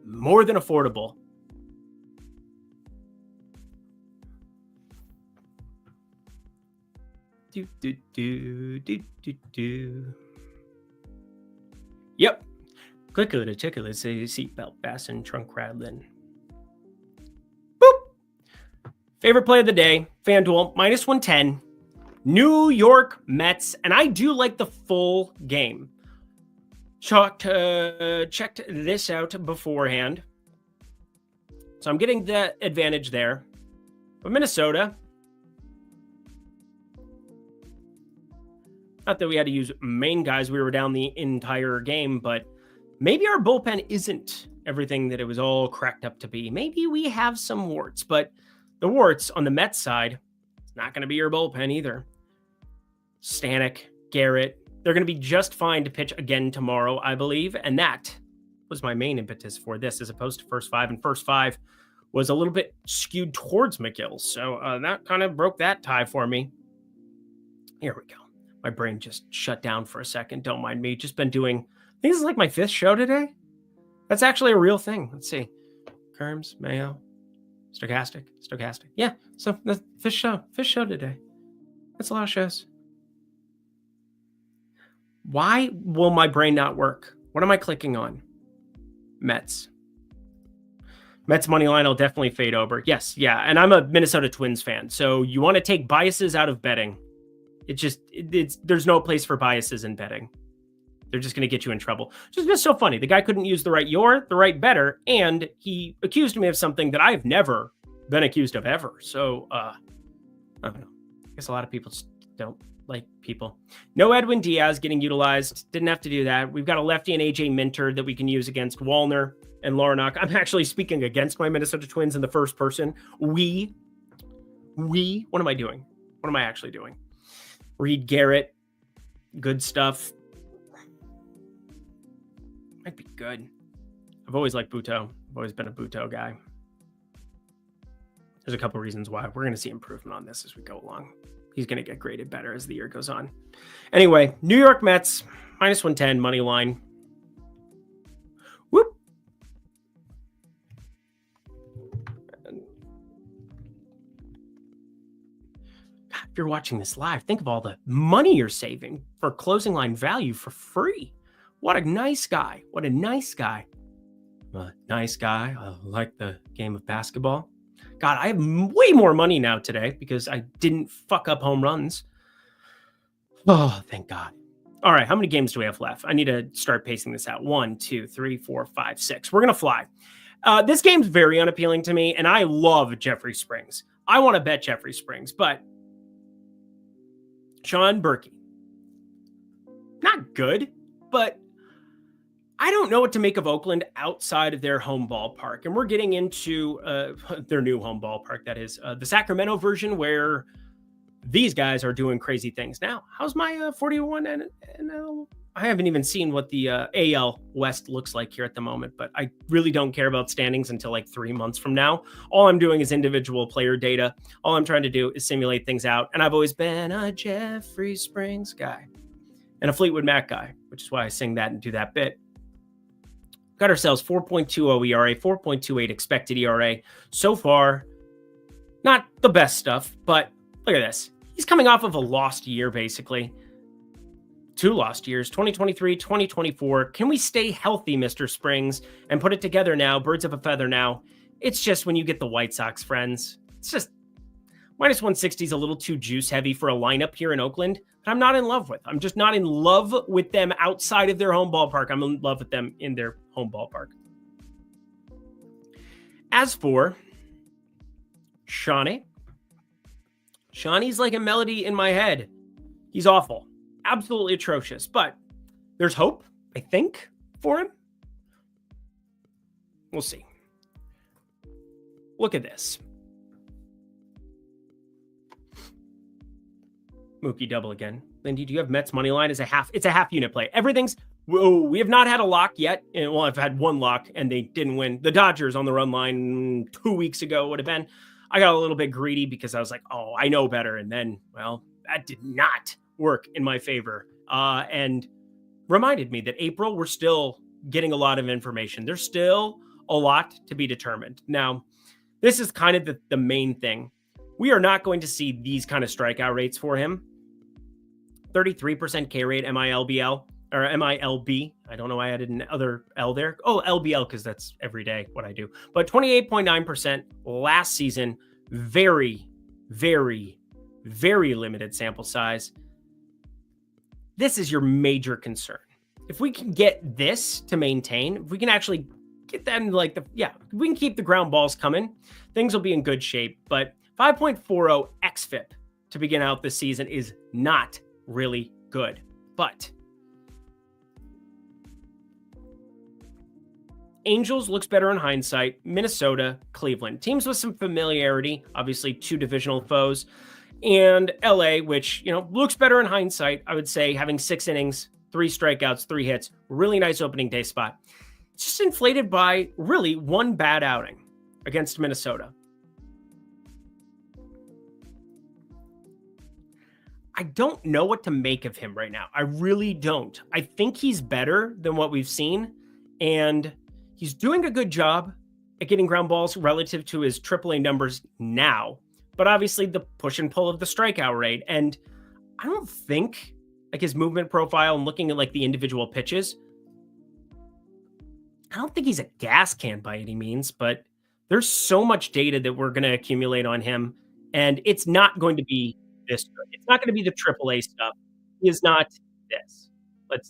more than affordable. Yep. Clicker to tickle, say seatbelt fasten, trunk rattling. Boop. Favorite play of the day, FanDuel, -110. New York Mets, and I do like the full game. Checked this out beforehand. So I'm getting the advantage there. But Minnesota, not that we had to use main guys, we were down the entire game, but maybe our bullpen isn't everything that it was all cracked up to be. Maybe we have some warts, but the warts on the Mets side, it's not going to be your bullpen either. Stanek, Garrett, they're going to be just fine to pitch again tomorrow, I believe. And that was my main impetus for this, as opposed to first five. And first five was a little bit skewed towards McGill. So that kind of broke that tie for me. Here we go. My brain just shut down for a second. Don't mind me. Just been doing, I think this is like my 5th show today. That's actually a real thing. Let's see. Kerms, Mayo, Stochastic. Yeah. So the 5th show today. That's a lot of shows. Why will my brain not work? What am I clicking on? Mets. Mets money line, I'll definitely fade over. Yes, yeah. And I'm a Minnesota Twins fan. So you want to take biases out of betting. There's no place for biases in betting. They're just going to get you in trouble. It's just so funny. The guy couldn't use the right better, and he accused me of something that I've never been accused of ever. So, I don't know. I guess a lot of people just don't like people. No Edwin Diaz getting utilized. Didn't have to do that. We've got a lefty and AJ Minter that we can use against Wallner and Larnach. I'm actually speaking against my Minnesota Twins in the first person. What am I doing? What am I actually doing? Reed Garrett, good stuff. Might be good. I've always liked Buto. I've always been a Buto guy. There's a couple reasons why. We're going to see improvement on this as we go along. He's going to get graded better as the year goes on. Anyway, New York Mets, -110, money line. Whoop. God, if you're watching this live, think of all the money you're saving for closing line value for free. What a nice guy. What a nice guy. A nice guy. I like the game of basketball. God, I have way more money now today because I didn't fuck up home runs. Oh, thank God. All right, how many games do we have left? I need to start pacing this out. 1, 2, 3, 4, 5, 6. We're going to fly. This game's very unappealing to me, and I love Jeffrey Springs. I want to bet Jeffrey Springs, but Sean Berkey, not good, but I don't know what to make of Oakland outside of their home ballpark. And we're getting into their new home ballpark, that is the Sacramento version, where these guys are doing crazy things. Now, how's my 41 NL? I haven't even seen what the AL West looks like here at the moment, but I really don't care about standings until like 3 months from now. All I'm doing is individual player data. All I'm trying to do is simulate things out. And I've always been a Jeffrey Springs guy and a Fleetwood Mac guy, which is why I sing that and do that bit. Got ourselves 4.20 ERA, 4.28 expected ERA. So far, not the best stuff, but look at this. He's coming off of a lost year, basically. 2 lost years, 2023, 2024. Can we stay healthy, Mr. Springs, and put it together now? Birds of a feather now. It's just when you get the White Sox, friends. It's just minus 160 is a little too juice heavy for a lineup here in Oakland that I'm not in love with. I'm just not in love with them outside of their home ballpark. I'm in love with them in their home ballpark. As for Shawnee's like a melody in my head. He's awful. Absolutely atrocious, but there's hope, I think, for him. We'll see. Look at this. Mookie double again. Lindy, do you have Mets money line as a half? It's a half unit play. Everything's, whoa, we have not had a lock yet. Well, I've had one lock and they didn't win. The Dodgers on the run line 2 weeks ago would have been. I got a little bit greedy because I was like, oh, I know better. And then, well, that did not work in my favor, and reminded me that April, we're still getting a lot of information. There's still a lot to be determined. Now, this is kind of the main thing. We are not going to see these kind of strikeout rates for him. 33% K rate, MILBL, or MILB. I don't know why I added an other L there. Oh, LBL, because that's every day what I do. But 28.9% last season. Very, very, very limited sample size. This is your major concern. If we can get this to maintain, if we can actually get that in like if we can keep the ground balls coming, things will be in good shape. But 5.40 xFIP to begin out this season is not really good. But Angels looks better in hindsight. Minnesota, Cleveland. Teams with some familiarity, obviously 2 divisional foes. And LA, which, looks better in hindsight, I would say, having 6 innings, 3 strikeouts, 3 hits, really nice opening day spot. It's just inflated by really 1 bad outing against Minnesota. I don't know what to make of him right now. I really don't. I think he's better than what we've seen, and he's doing a good job at getting ground balls relative to his AAA numbers now. But obviously the push and pull of the strikeout rate. And I don't think like his movement profile and looking at like the individual pitches, I don't think he's a gas can by any means, but there's so much data that we're going to accumulate on him. And it's not going to be this good. It's not going to be the AAA stuff. He is not this.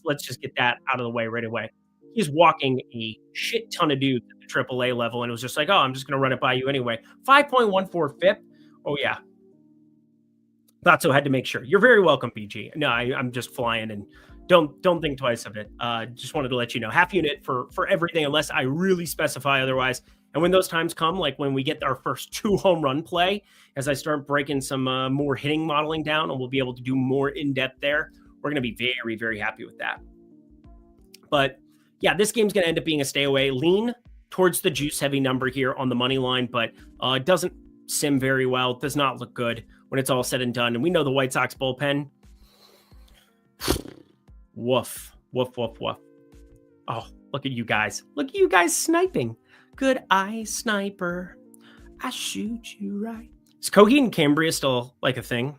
Let's just get that out of the way right away. He's walking a shit ton of dudes at the AAA level. And it was just like, oh, I'm just going to run it by you anyway. 5.14 FIP. Oh, yeah. Thought so. Had to make sure. You're very welcome, BG. No, I'm just flying and don't think twice of it. Just wanted to let you know. Half unit for everything unless I really specify otherwise. And when those times come, like when we get our first 2 home run play, as I start breaking some more hitting modeling down, and we'll be able to do more in-depth there, we're going to be very, very happy with that. But yeah, this game's going to end up being a stay away. Lean towards the juice-heavy number here on the money line, but it doesn't sim very well. It does not look good when it's all said and done. And we know the White Sox bullpen. Woof, woof, woof, woof. Oh, look at you guys. Look at you guys sniping. Good eye sniper. I shoot you right. Is Coheed and Cambria still like a thing?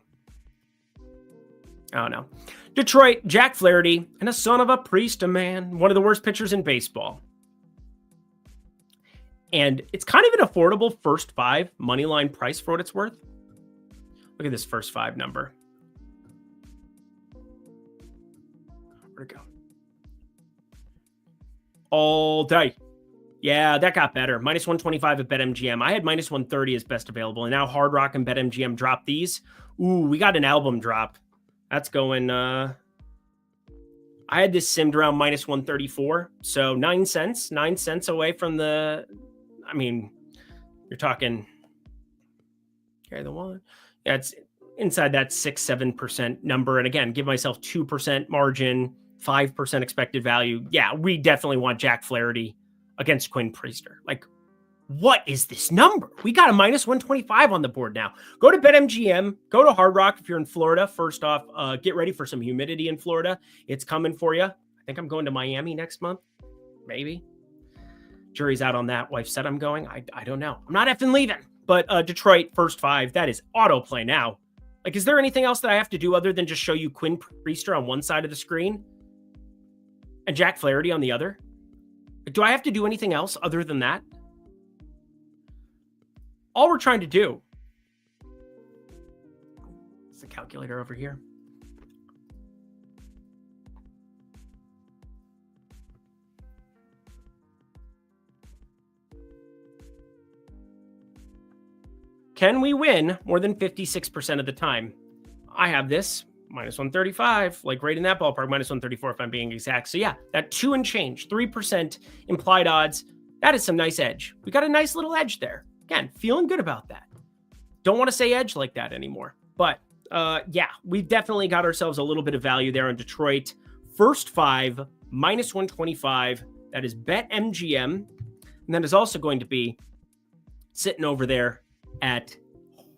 I don't know. Detroit, Jack Flaherty, and a son of a priest, a man. One of the worst pitchers in baseball. And it's kind of an affordable first 5 money line price for what it's worth. Look at this first 5 number. Where'd it go? All day. Yeah, that got better. Minus 125 at BetMGM. I had minus 130 as best available, and now Hard Rock and BetMGM drop these. Ooh, we got an album drop. That's going... I had this simmed around minus 134, so 9 cents. 9 cents away from the... I mean, you're talking... Carry the wallet. Yeah, it's inside that 6-7% number. And again, give myself 2% margin, 5% expected value. Yeah, we definitely want Jack Flaherty against Quinn Priester. Like, what is this number? We got a minus 125 on the board now. Go to BetMGM. Go to Hard Rock if you're in Florida. First off, get ready for some humidity in Florida. It's coming for you. I think I'm going to Miami next month. Maybe. Jury's out on that. Wife said I'm going. I don't know. I'm not effing leaving. But Detroit, first 5, that is autoplay now. Like, is there anything else that I have to do other than just show you Quinn Priester on one side of the screen and Jack Flaherty on the other? Do I have to do anything else other than that? All we're trying to do is the calculator over here. Can we win more than 56% of the time? I have this, minus 135, like right in that ballpark, minus 134 if I'm being exact. So yeah, that 2 and change, 3% implied odds, that is some nice edge. We got a nice little edge there. Again, feeling good about that. Don't want to say edge like that anymore. But yeah, we've definitely got ourselves a little bit of value there in Detroit. First 5, minus 125. That is BetMGM. And that is also going to be sitting over there at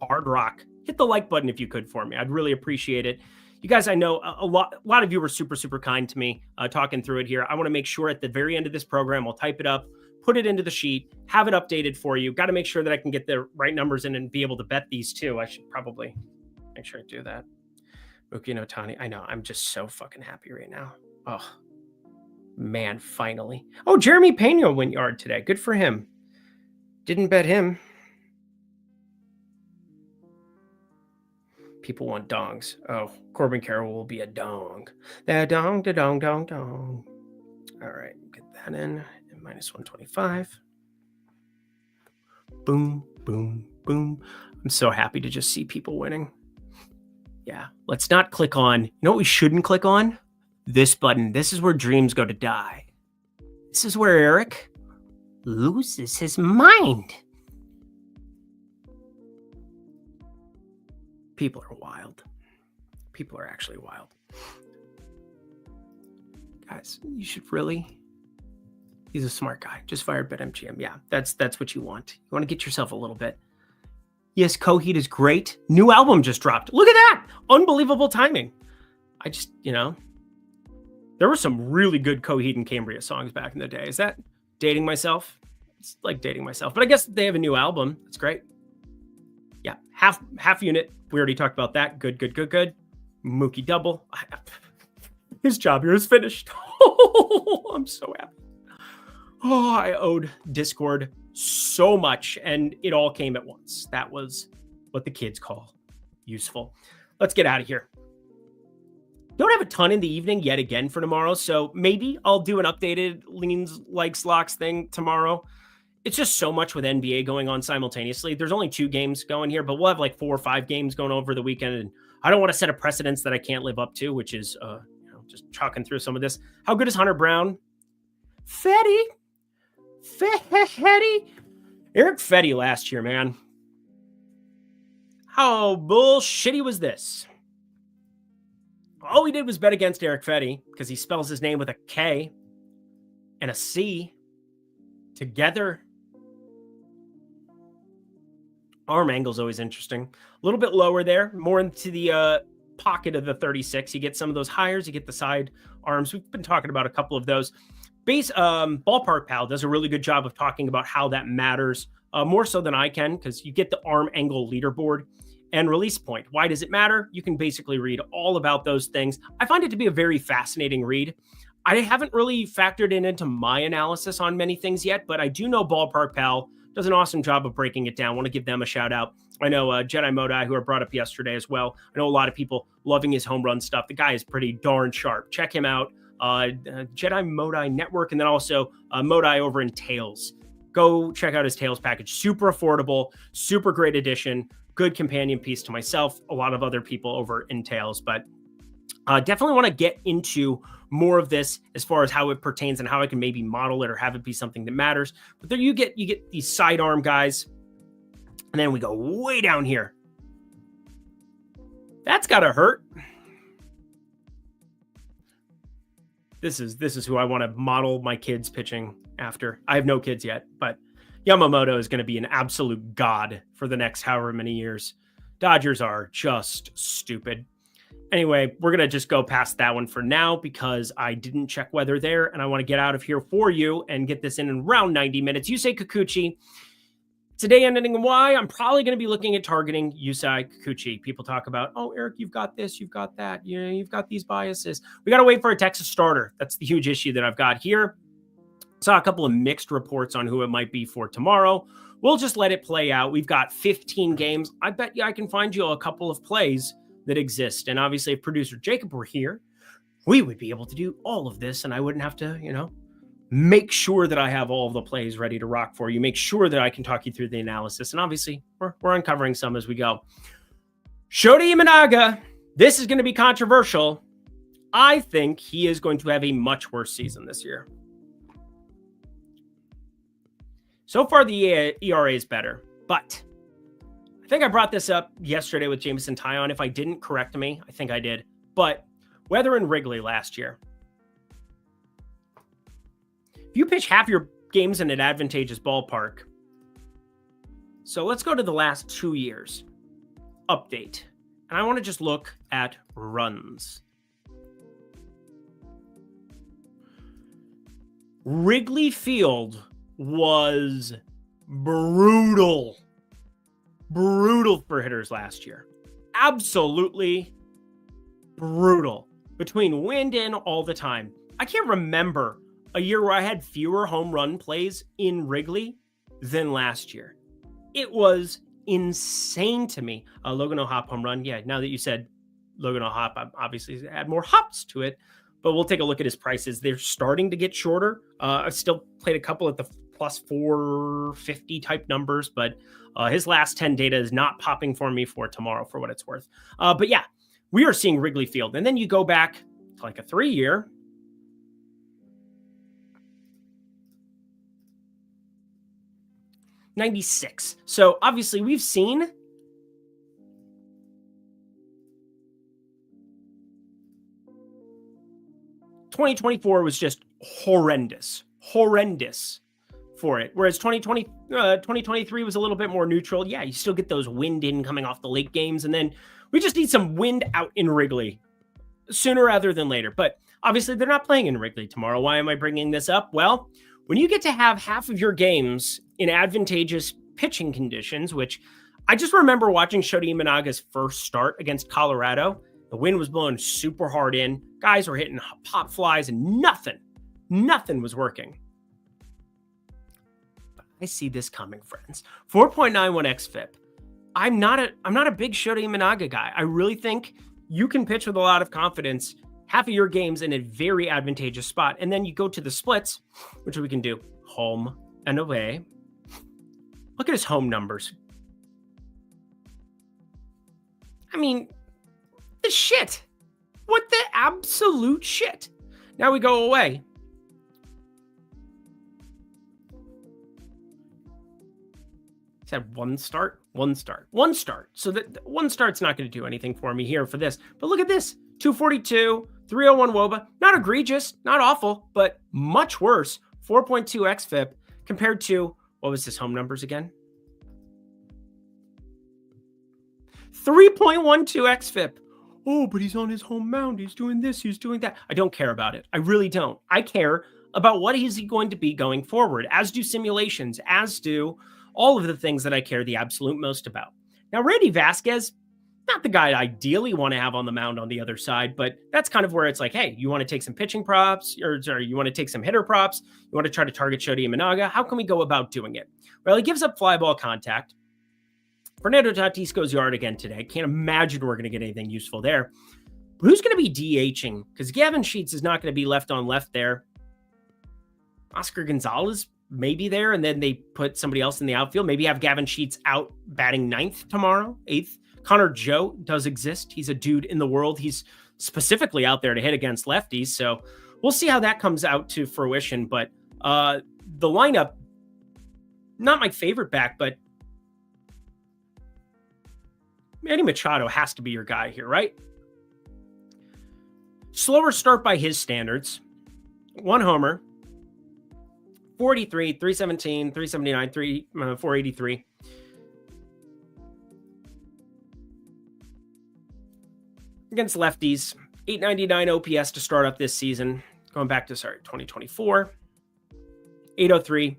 Hard Rock. Hit the like button if you could for me. I'd really appreciate it. You guys, I know a lot of you were super, super kind to me talking through it here. I want to make sure at the very end of this program, I'll type it up, put it into the sheet, have it updated for you. Got to make sure that I can get the right numbers in and be able to bet these too. I should probably make sure I do that. Mookie and Ohtani. I know. I'm just so fucking happy right now. Oh, man, finally. Oh, Jeremy Pena went yard today. Good for him. Didn't bet him. People want dongs. Oh, Corbin Carroll will be a dong. The dong, da dong, dong, dong. All right, get that in. And minus 125. Boom, boom, boom. I'm so happy to just see people winning. Yeah, let's not click on. You know what we shouldn't click on? This button. This is where dreams go to die. This is where Eric loses his mind. People are wild. People are actually wild. Guys, you should really... He's a smart guy. Just fired BetMGM. Yeah, that's what you want. You want to get yourself a little bit. Yes, Coheed is great. New album just dropped. Look at that! Unbelievable timing. I just, there were some really good Coheed and Cambria songs back in the day. Is that dating myself? It's like dating myself. But I guess they have a new album. That's great. Yeah, half unit. We already talked about that. Good. Mookie double. His job here is finished. I'm so happy. Oh, I owed Discord so much, and it all came at once. That was what the kids call useful. Let's get out of here. Don't have a ton in the evening yet again for tomorrow, so maybe I'll do an updated leans, likes, locks thing tomorrow. It's just so much with NBA going on simultaneously. There's only 2 games going here, but we'll have like 4 or 5 games going over the weekend. And I don't want to set a precedence that I can't live up to, which is just chalking through some of this. How good is Hunter Brown? Fetty. Eric Fetty last year, man. How bullshitty was this? All we did was bet against Eric Fetty because he spells his name with a K and a C together. Arm angle is always interesting. A little bit lower there, more into the pocket of the 36. You get some of those hires, you get the side arms. We've been talking about a couple of those. Ballpark Pal does a really good job of talking about how that matters, more so than I can, because you get the arm angle leaderboard and release point. Why does it matter? You can basically read all about those things. I find it to be a very fascinating read. I haven't really factored it into my analysis on many things yet, but I do know Ballpark Pal does an awesome job of breaking it down. I want to give them a shout out. I know Jedi Modai, who I brought up yesterday as well. I know a lot of people loving his home run stuff. The guy is pretty darn sharp. Check him out. Jedi Modi Network, and then also Modi over in Tails. Go check out his Tails package. Super affordable, super great addition, good companion piece to myself, a lot of other people over in Tails, but definitely want to get into more of this as far as how it pertains and how I can maybe model it or have it be something that matters. But there you get these sidearm guys, and then we go way down here. That's gotta hurt. This is who I want to model my kids pitching after. I have no kids yet, but Yamamoto is going to be an absolute god for the next however many years. Dodgers are just stupid. Anyway, we're going to just go past that one for now because I didn't check weather there, and I want to get out of here for you and get this in around 90 minutes. Yusei Kikuchi. Today ending in Y, I'm probably going to be looking at targeting Yusei Kikuchi. People talk about, oh, Eric, you've got this, you've got that. You've got these biases. We got to wait for a Texas starter. That's the huge issue that I've got here. Saw a couple of mixed reports on who it might be for tomorrow. We'll just let it play out. We've got 15 games. I bet you I can find you a couple of plays that exist. And obviously, if producer Jacob were here, we would be able to do all of this, and I wouldn't have to, make sure that I have all of the plays ready to rock for you, make sure that I can talk you through the analysis. And obviously, we're uncovering some as we go. Shota Imanaga, this is going to be controversial. I think he is going to have a much worse season this year. So far, the ERA is better, but I think I brought this up yesterday with Jameson Tyon. If I didn't, correct me. I think I did. But weather in Wrigley last year. If you pitch half your games in an advantageous ballpark, so let's go to the last 2 years. Update. And I want to just look at runs. Wrigley Field was brutal for hitters last year. Absolutely brutal. Between wind and all the time. I can't remember a year where I had fewer home run plays in Wrigley than last year. It was insane to me. Logan O'Hop home run. Yeah, now that you said Logan O'Hop, obviously add more hops to it, but we'll take a look at his prices. They're starting to get shorter. I've still played a couple at the plus 450 type numbers, but his last 10 data is not popping for me for tomorrow for what it's worth. But yeah, we are seeing Wrigley Field. And then you go back to like a 3-year, 96. So obviously we've seen ...2024 was just horrendous for it. Whereas 2023 was a little bit more neutral. Yeah, you still get those wind in coming off the late games. And then we just need some wind out in Wrigley sooner rather than later. But obviously they're not playing in Wrigley tomorrow. Why am I bringing this up? Well, when you get to have half of your games in advantageous pitching conditions, which I just remember watching Shota Imanaga's first start against Colorado. The wind was blowing super hard in. Guys were hitting pop flies and nothing was working. But I see this coming, friends. 4.91 xFIP. I'm not a big Shota Imanaga guy. I really think you can pitch with a lot of confidence half of your games in a very advantageous spot. And then you go to the splits, which we can do home and away. Look at his home numbers. I mean, the shit. What the absolute shit. Now we go away. He's had one start. So that one start's not going to do anything for me here for this. But look at this. 242, 301 WOBA. Not egregious, not awful, but much worse. 4.2 xFIP compared to, what was his home numbers again? 3.12 xFIP. Oh, but he's on his home mound. He's doing this. He's doing that. I don't care about it. I really don't. I care about what is he going to be going forward, as do simulations, as do all of the things that I care the absolute most about. Now, Randy Vasquez, not the guy I ideally want to have on the mound on the other side, but that's kind of where it's like, hey, you want to take some pitching props, or sorry, you want to take some hitter props, you want to try to target Shota Imanaga. How can we go about doing it? Well, he gives up fly ball contact. Fernando Tatis goes yard again today. Can't imagine we're going to get anything useful there. Who's going to be DHing? Because Gavin Sheets is not going to be left on left there. Oscar Gonzalez may be there, and then they put somebody else in the outfield. Maybe have Gavin Sheets out batting 9th tomorrow, 8th. Connor Joe does exist. He's a dude in the world. He's specifically out there to hit against lefties. So we'll see how that comes out to fruition. But the lineup, not my favorite back, but Manny Machado has to be your guy here, right? Slower start by his standards. 1 homer. 43, 317, 379, 483. Against lefties, 899 OPS to start up this season. Going back to, 2024. 803.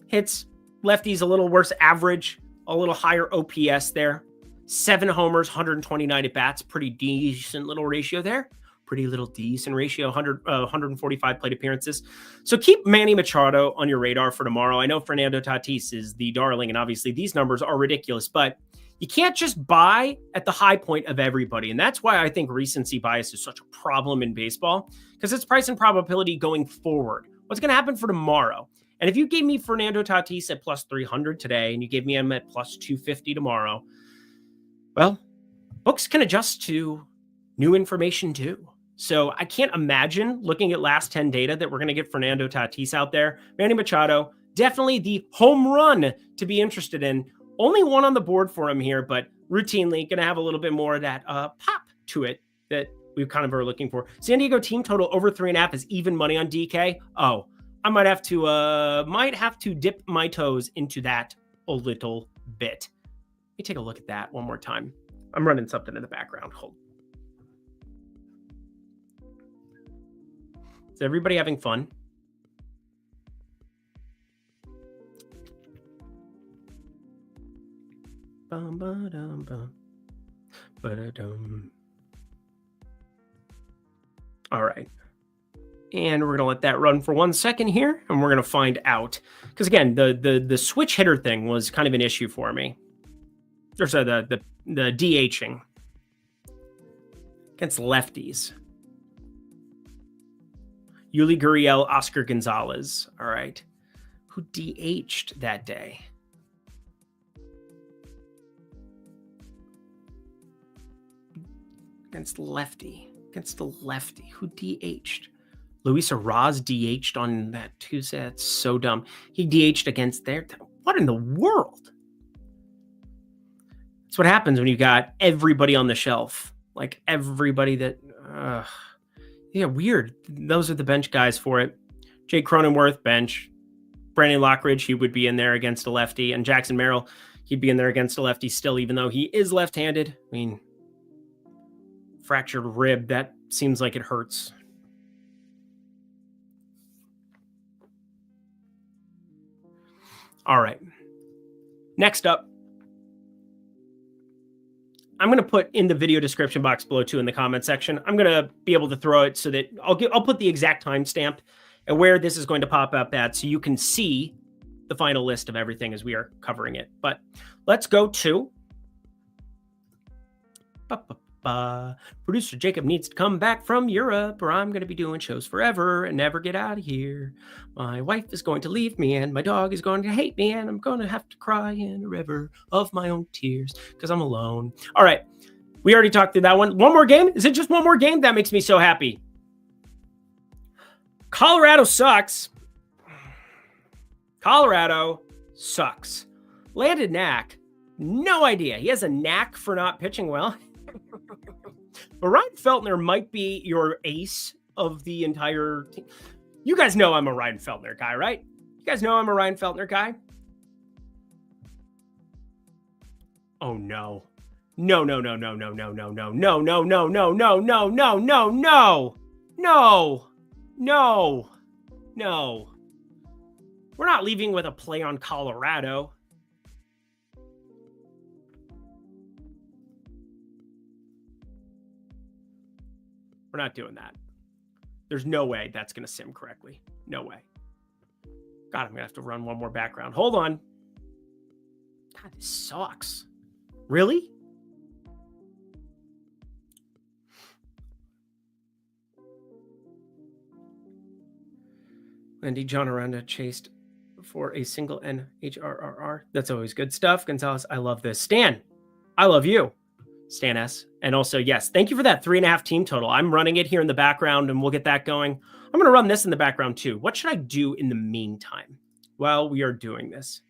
Hits lefties a little worse average, a little higher OPS there. 7 homers, 129 at bats. Pretty decent little ratio there. Pretty little decent ratio, 145 plate appearances. So keep Manny Machado on your radar for tomorrow. I know Fernando Tatis is the darling, and obviously these numbers are ridiculous, but you can't just buy at the high point of everybody. And that's why I think recency bias is such a problem in baseball, because it's price and probability going forward. What's going to happen for tomorrow? And if you gave me Fernando Tatis at plus 300 today, and you gave me him at plus 250 tomorrow, well, books can adjust to new information too. So I can't imagine, looking at last 10 data, that we're going to get Fernando Tatis out there. Manny Machado, definitely the home run to be interested in. Only 1 on the board for him here, but routinely going to have a little bit more of that pop to it that we kind of are looking for. San Diego team total over 3.5 is even money on DK. Oh, I might have to dip my toes into that a little bit. Let me take a look at that one more time. I'm running something in the background. Hold. Is everybody having fun? Bum, ba-dum, bum. Ba-da-dum. All right. And we're going to let that run for 1 second here, and we're going to find out. Because again, the switch hitter thing was kind of an issue for me. There's the DHing against lefties. Yuli Gurriel, Oscar Gonzalez. All right. Who DH'd that day? Against the lefty. Who DH'd? Luis Arraez DH'd on that Tuesday. That's so dumb. He DH'd against there. What in the world? That's what happens when you got everybody on the shelf. Like everybody that... yeah, weird. Those are the bench guys for it. Jake Cronenworth, bench. Brandon Lockridge, he would be in there against a lefty. And Jackson Merrill, he'd be in there against a lefty still, even though he is left-handed. I mean, fractured rib, that seems like it hurts. All right. Next up, I'm going to put in the video description box below too in the comment section. I'm going to be able to throw it so that I'll put the exact timestamp and where this is going to pop up at, so you can see the final list of everything as we are covering it. But let's go to producer Jacob needs to come back from Europe, or I'm going to be doing shows forever and never get out of here. My wife is going to leave me, and my dog is going to hate me, and I'm going to have to cry in a river of my own tears because I'm alone. All right. We already talked through that one. One more game? Is it just one more game? That makes me so happy. Colorado sucks. Colorado sucks. Landon Knack, no idea. He has a knack for not pitching well. But Ryan Feltner might be your ace of the entire team. You guys know I'm a Ryan Feltner guy, right? You guys know I'm a Ryan Feltner guy? Oh, no. No. We're not leaving with a play on Colorado. We're not doing that. There's no way that's going to sim correctly. No way. God, I'm going to have to run one more background. Hold on. God, this sucks. Really? Lindy, John Aranda chased for a single NHRRR. That's always good stuff. Gonzalez, I love this. Stan, I love you. Stan S. And also, yes, thank you for that 3.5 team total. I'm running it here in the background and we'll get that going. I'm going to run this in the background too. What should I do in the meantime while we are doing this?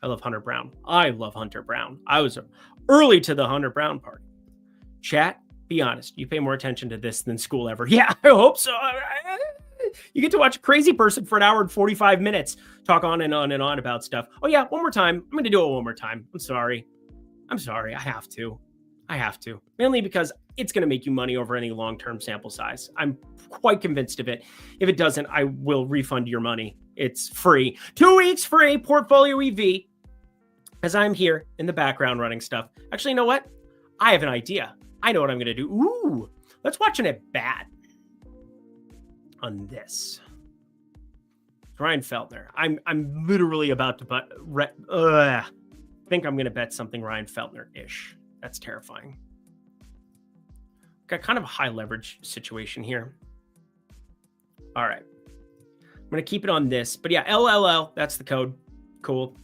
I love Hunter Brown. I love Hunter Brown. I was early to the Hunter Brown part. Chat, be honest. You pay more attention to this than school ever. Yeah, I hope so. You get to watch a crazy person for an hour and 45 minutes talk on and on and on about stuff. Oh yeah, one more time. I'm going to do it one more time. I'm sorry. I have to. Mainly because it's going to make you money over any long-term sample size. I'm quite convinced of it. If it doesn't, I will refund your money. It's free. 2 weeks free, Portfolio EV. As I'm here in the background running stuff. Actually, you know what? I have an idea. I know what I'm going to do. Ooh, let's watch an at-bat on this. Ryan Feltner. I'm literally about to think I'm going to bet something Ryan Feltner-ish. That's terrifying. Got kind of a high leverage situation here. All right. I'm going to keep it on this. But yeah, LLL, that's the code. Cool.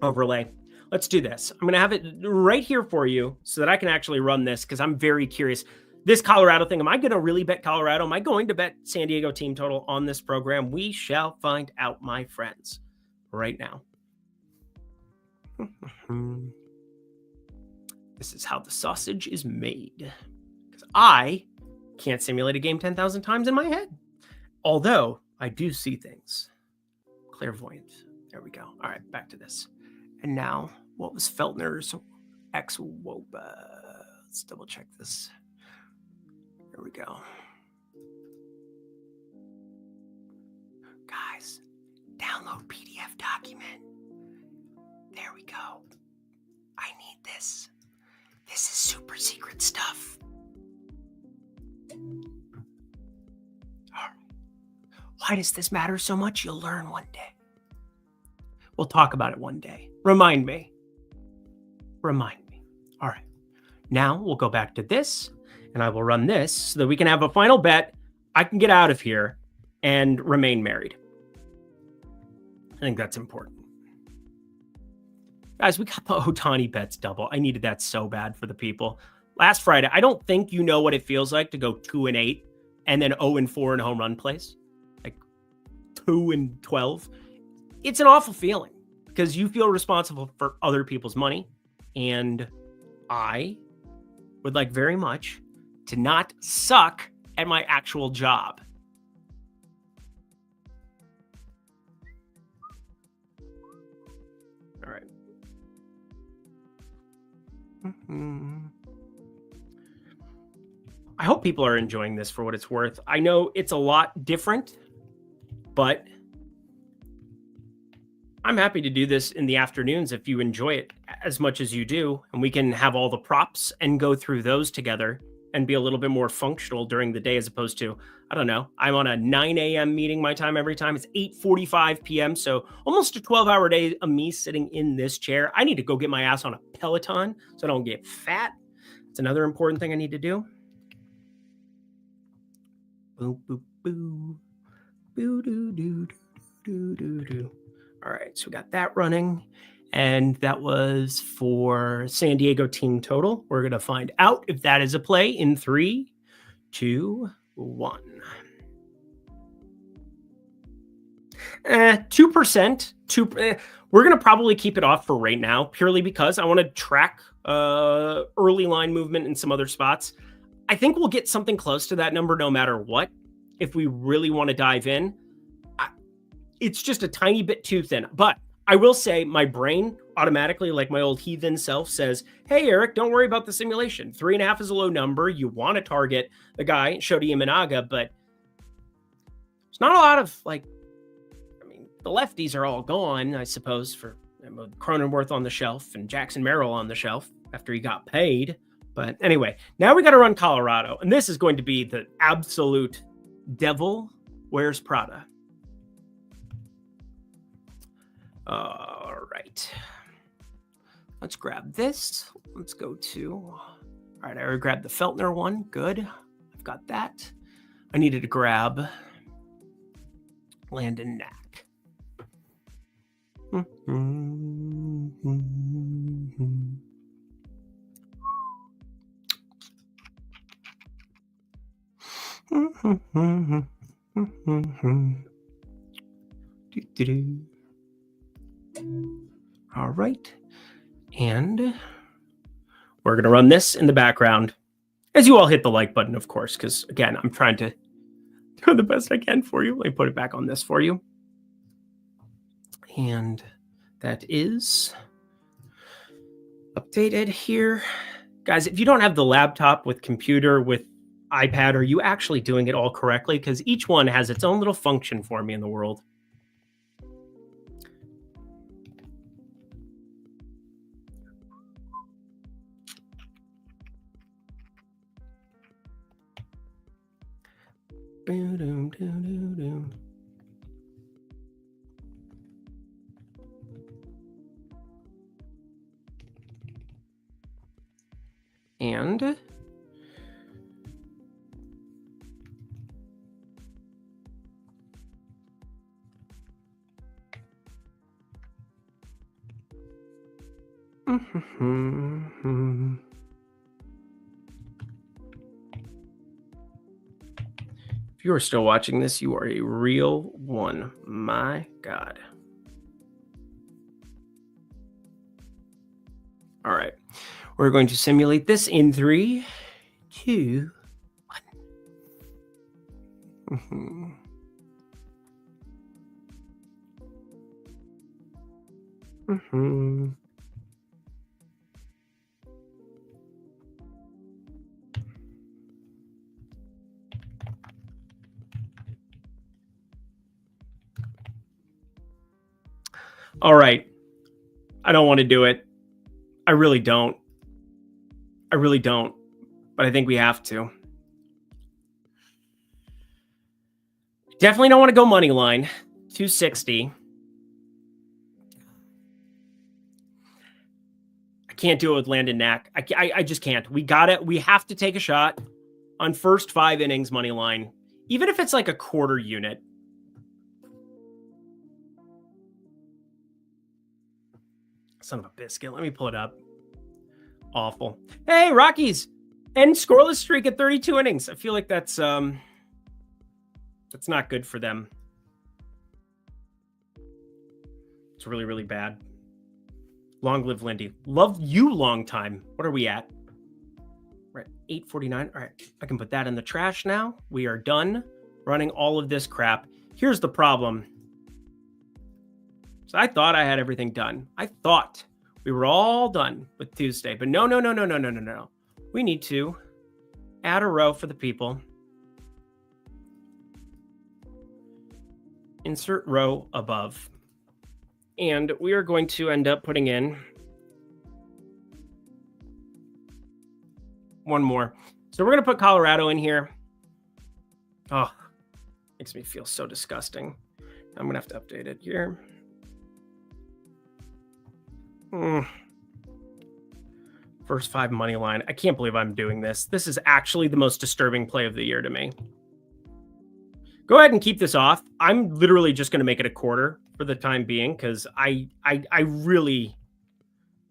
Overlay. Let's do this. I'm going to have it right here for you so that I can actually run this because I'm very curious. This Colorado thing, am I going to really bet Colorado? Am I going to bet San Diego team total on this program? We shall find out, my friends, right now. This is how the sausage is made. Because I can't simulate a game 10,000 times in my head. Although I do see things. Clairvoyant. There we go. All right, back to this. And now, what was Feltner's ex-WOBA? Let's double check this. There we go. Guys, download PDF document. There we go. I need this. This is super secret stuff. All right. Why does this matter so much? You'll learn one day. We'll talk about it one day. Remind me. All right. Now we'll go back to this and I will run this so that we can have a final bet. I can get out of here and remain married. I think that's important. Guys, we got the Ohtani bets double. I needed that so bad for the people. Last Friday, I don't think you know what it feels like to go 2-8 and then 0-4 in home run plays. Like 2-12. It's an awful feeling because you feel responsible for other people's money. And I would like very much to not suck at my actual job. All right. I hope people are enjoying this for what it's worth. I know it's a lot different, but I'm happy to do this in the afternoons if you enjoy it as much as you do, and we can have all the props and go through those together and be a little bit more functional during the day as opposed to, I don't know, I'm on a 9 a.m. meeting my time every time. It's 8:45 p.m., so almost a 12-hour day of me sitting in this chair. I need to go get my ass on a Peloton so I don't get fat. It's another important thing I need to do. Boo, boo, boo. Boo, doo, doo, doo, doo, doo. All right, so we got that running, and that was for San Diego team total. We're going to find out if that is a play in 3, 2, 1. 2%. We're going to probably keep it off for right now, purely because I want to track early line movement in some other spots. I think we'll get something close to that number no matter what. If we really want to dive in, it's just a tiny bit too thin. But I will say my brain automatically, like my old heathen self, says, hey, Eric, don't worry about the simulation. 3.5 is a low number. You want to target the guy, Shota Imanaga, but there's not a lot of, like, I mean, the lefties are all gone, I suppose, for Cronenworth on the shelf and Jackson Merrill on the shelf after he got paid. But anyway, now we got to run Colorado. And this is going to be the absolute devil wears Prada. All right. Let's grab this. Let's go to, all right, I already grabbed the Feltner one. Good. I've got that. I needed to grab Landon Knack. All right. And we're going to run this in the background as you all hit the like button, of course, because, again, I'm trying to do the best I can for you. Let me put it back on this for you. And that is updated here. Guys, if you don't have the laptop with computer, with iPad, are you actually doing it all correctly? Because each one has its own little function for me in the world. And if you are still watching this, you are a real one. My God. All right. We're going to simulate this in 3, 2, 1. All right. I don't want to do it. I really don't. But I think we have to. Definitely don't want to go money line. 260. I can't do it with Landon Knack. I just can't. We got it. We have to take a shot on first 5 innings money line, even if it's like a quarter unit. Son of a biscuit. Let me pull it up. Awful. Hey, Rockies. End scoreless streak at 32 innings. I feel like that's not good for them. It's really, really bad. Long live Lindy. Love you long time. What are we at? We're at 8:49. All right. I can put that in the trash now. We are done running all of this crap. Here's the problem. So I thought I had everything done. I thought we were all done with Tuesday, but no. We need to add a row for the people. Insert row above. And we are going to end up putting in one more. So we're going to put Colorado in here. Oh, makes me feel so disgusting. I'm going to have to update it here. First 5 money line. I can't believe I'm doing this. This is actually the most disturbing play of the year to me. Go ahead and keep this off. I'm literally just going to make it a quarter for the time being because I really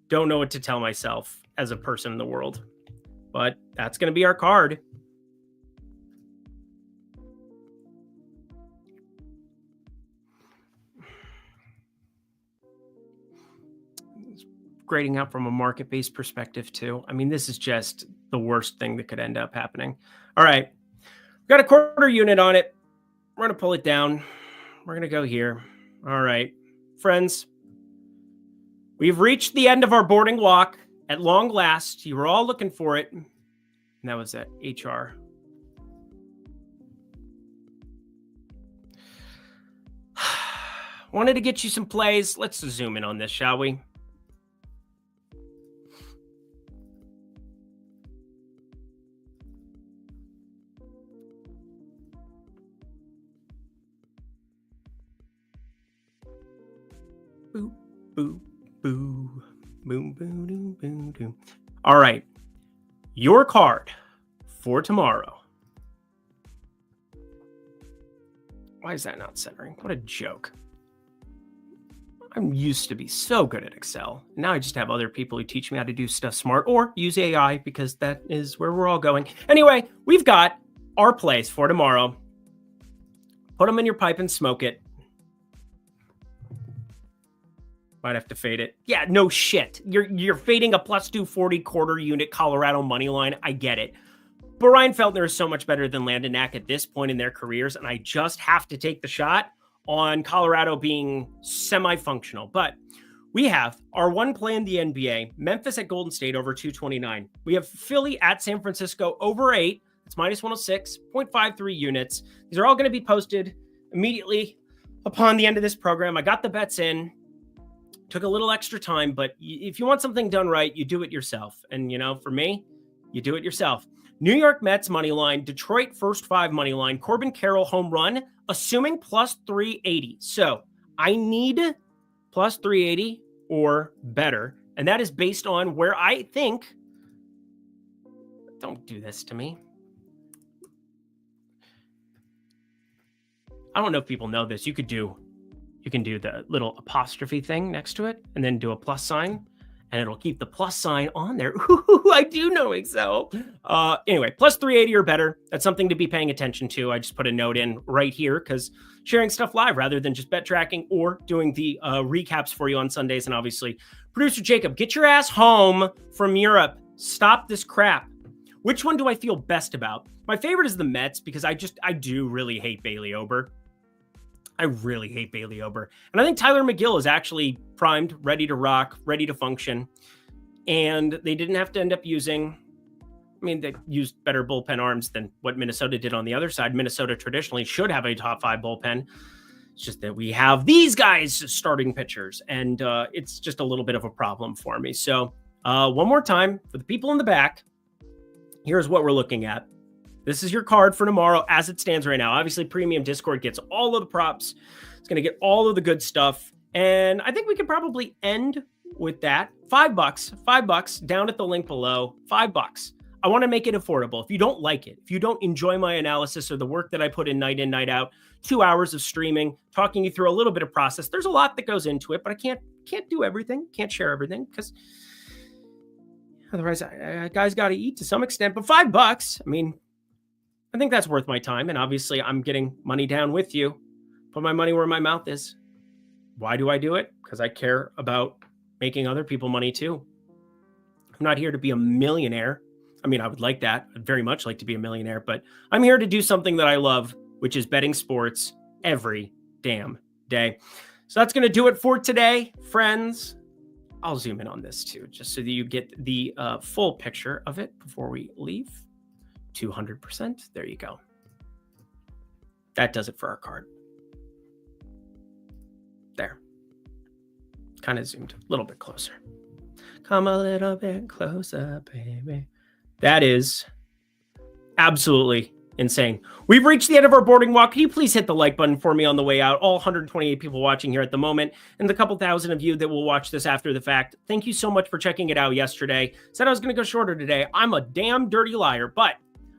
don't know what to tell myself as a person in the world. But that's going to be our card. Grading out from a market-based perspective too. I mean, this is just the worst thing that could end up happening. All right. Got a quarter unit on it. We're going to pull it down. We're going to go here. All right. Friends, we've reached the end of our boarding walk at long last. You were all looking for it. And that was at HR. Wanted to get you some plays. Let's zoom in on this, shall we? Boo, boo, boo, boom, boom, boom, boom, boom. All right. Your card for tomorrow. Why is that not centering? What a joke. I'm used to be so good at Excel. Now I just have other people who teach me how to do stuff smart or use AI because that is where we're all going. Anyway, we've got our plays for tomorrow. Put them in your pipe and smoke it. Might have to fade it. Yeah, no shit. You're fading a plus 240 quarter unit Colorado money line. I get it. But Ryan Feltner is so much better than Landon Knack at this point in their careers, and I just have to take the shot on Colorado being semi-functional. But we have our one play in the NBA, Memphis at Golden State over 229. We have Philly at San Francisco over 8. It's minus 106.53 units. These are all going to be posted immediately upon the end of this program. I got the bets in. Took a little extra time, but if you want something done right, you do it yourself. And, for me, you do it yourself. New York Mets money line, Detroit first 5 money line, Corbin Carroll home run, assuming plus 380. So I need plus 380 or better. And that is based on where I think, don't do this to me. I don't know if people know this. You can do the little apostrophe thing next to it and then do a plus sign. And it'll keep the plus sign on there. Ooh, I do know Excel. Anyway, plus 380 or better. That's something to be paying attention to. I just put a note in right here because sharing stuff live rather than just bet tracking or doing the recaps for you on Sundays. And obviously, producer Jacob, get your ass home from Europe. Stop this crap. Which one do I feel best about? My favorite is the Mets because I do really hate Bailey Ober. I really hate Bailey Ober. And I think Tyler McGill is actually primed, ready to rock, ready to function. And they didn't have to end up using, they used better bullpen arms than what Minnesota did on the other side. Minnesota traditionally should have a top 5 bullpen. It's just that we have these guys starting pitchers. And it's just a little bit of a problem for me. So one more time for the people in the back, here's what we're looking at. This is your card for tomorrow as it stands right now. Obviously, Premium Discord gets all of the props. It's going to get all of the good stuff. And I think we could probably end with that. $5 down at the link below. $5. I want to make it affordable. If you don't like it, if you don't enjoy my analysis or the work that I put in, night out, 2 hours of streaming, talking you through a little bit of process, there's a lot that goes into it, but I can't do everything, can't share everything because otherwise, guys got to eat to some extent. But $5, I think that's worth my time. And obviously, I'm getting money down with you. Put my money where my mouth is. Why do I do it? Because I care about making other people money too. I'm not here to be a millionaire. I would like that. I'd very much like to be a millionaire, but I'm here to do something that I love, which is betting sports every damn day. So that's going to do it for today, friends. I'll zoom in on this too, just so that you get the full picture of it before we leave. 200%. There you go. That does it for our card. There. Kind of zoomed a little bit closer. Come a little bit closer, baby. That is absolutely insane. We've reached the end of our boarding walk. Can you please hit the like button for me on the way out? All 128 people watching here at the moment, and the couple thousand of you that will watch this after the fact. Thank you so much for checking it out yesterday. Said I was going to go shorter today. I'm a damn dirty liar, but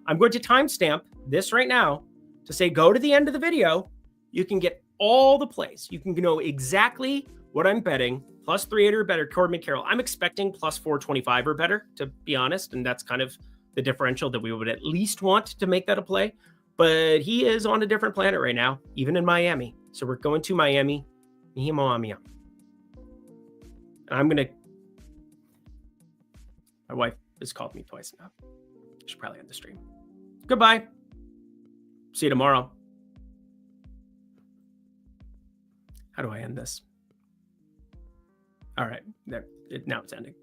I'm going to timestamp this right now to say go to the end of the video. You can get all the plays. You can know exactly what I'm betting. Plus 380 or better, Corbin Carroll. I'm expecting plus 425 or better, to be honest. And that's kind of the differential that we would at least want to make that a play. But he is on a different planet right now, even in Miami. So we're going to Miami. And I'm going to... My wife has called me twice now. I should probably end the stream. Goodbye. See you tomorrow. How do I end this? All right. Now it's ending.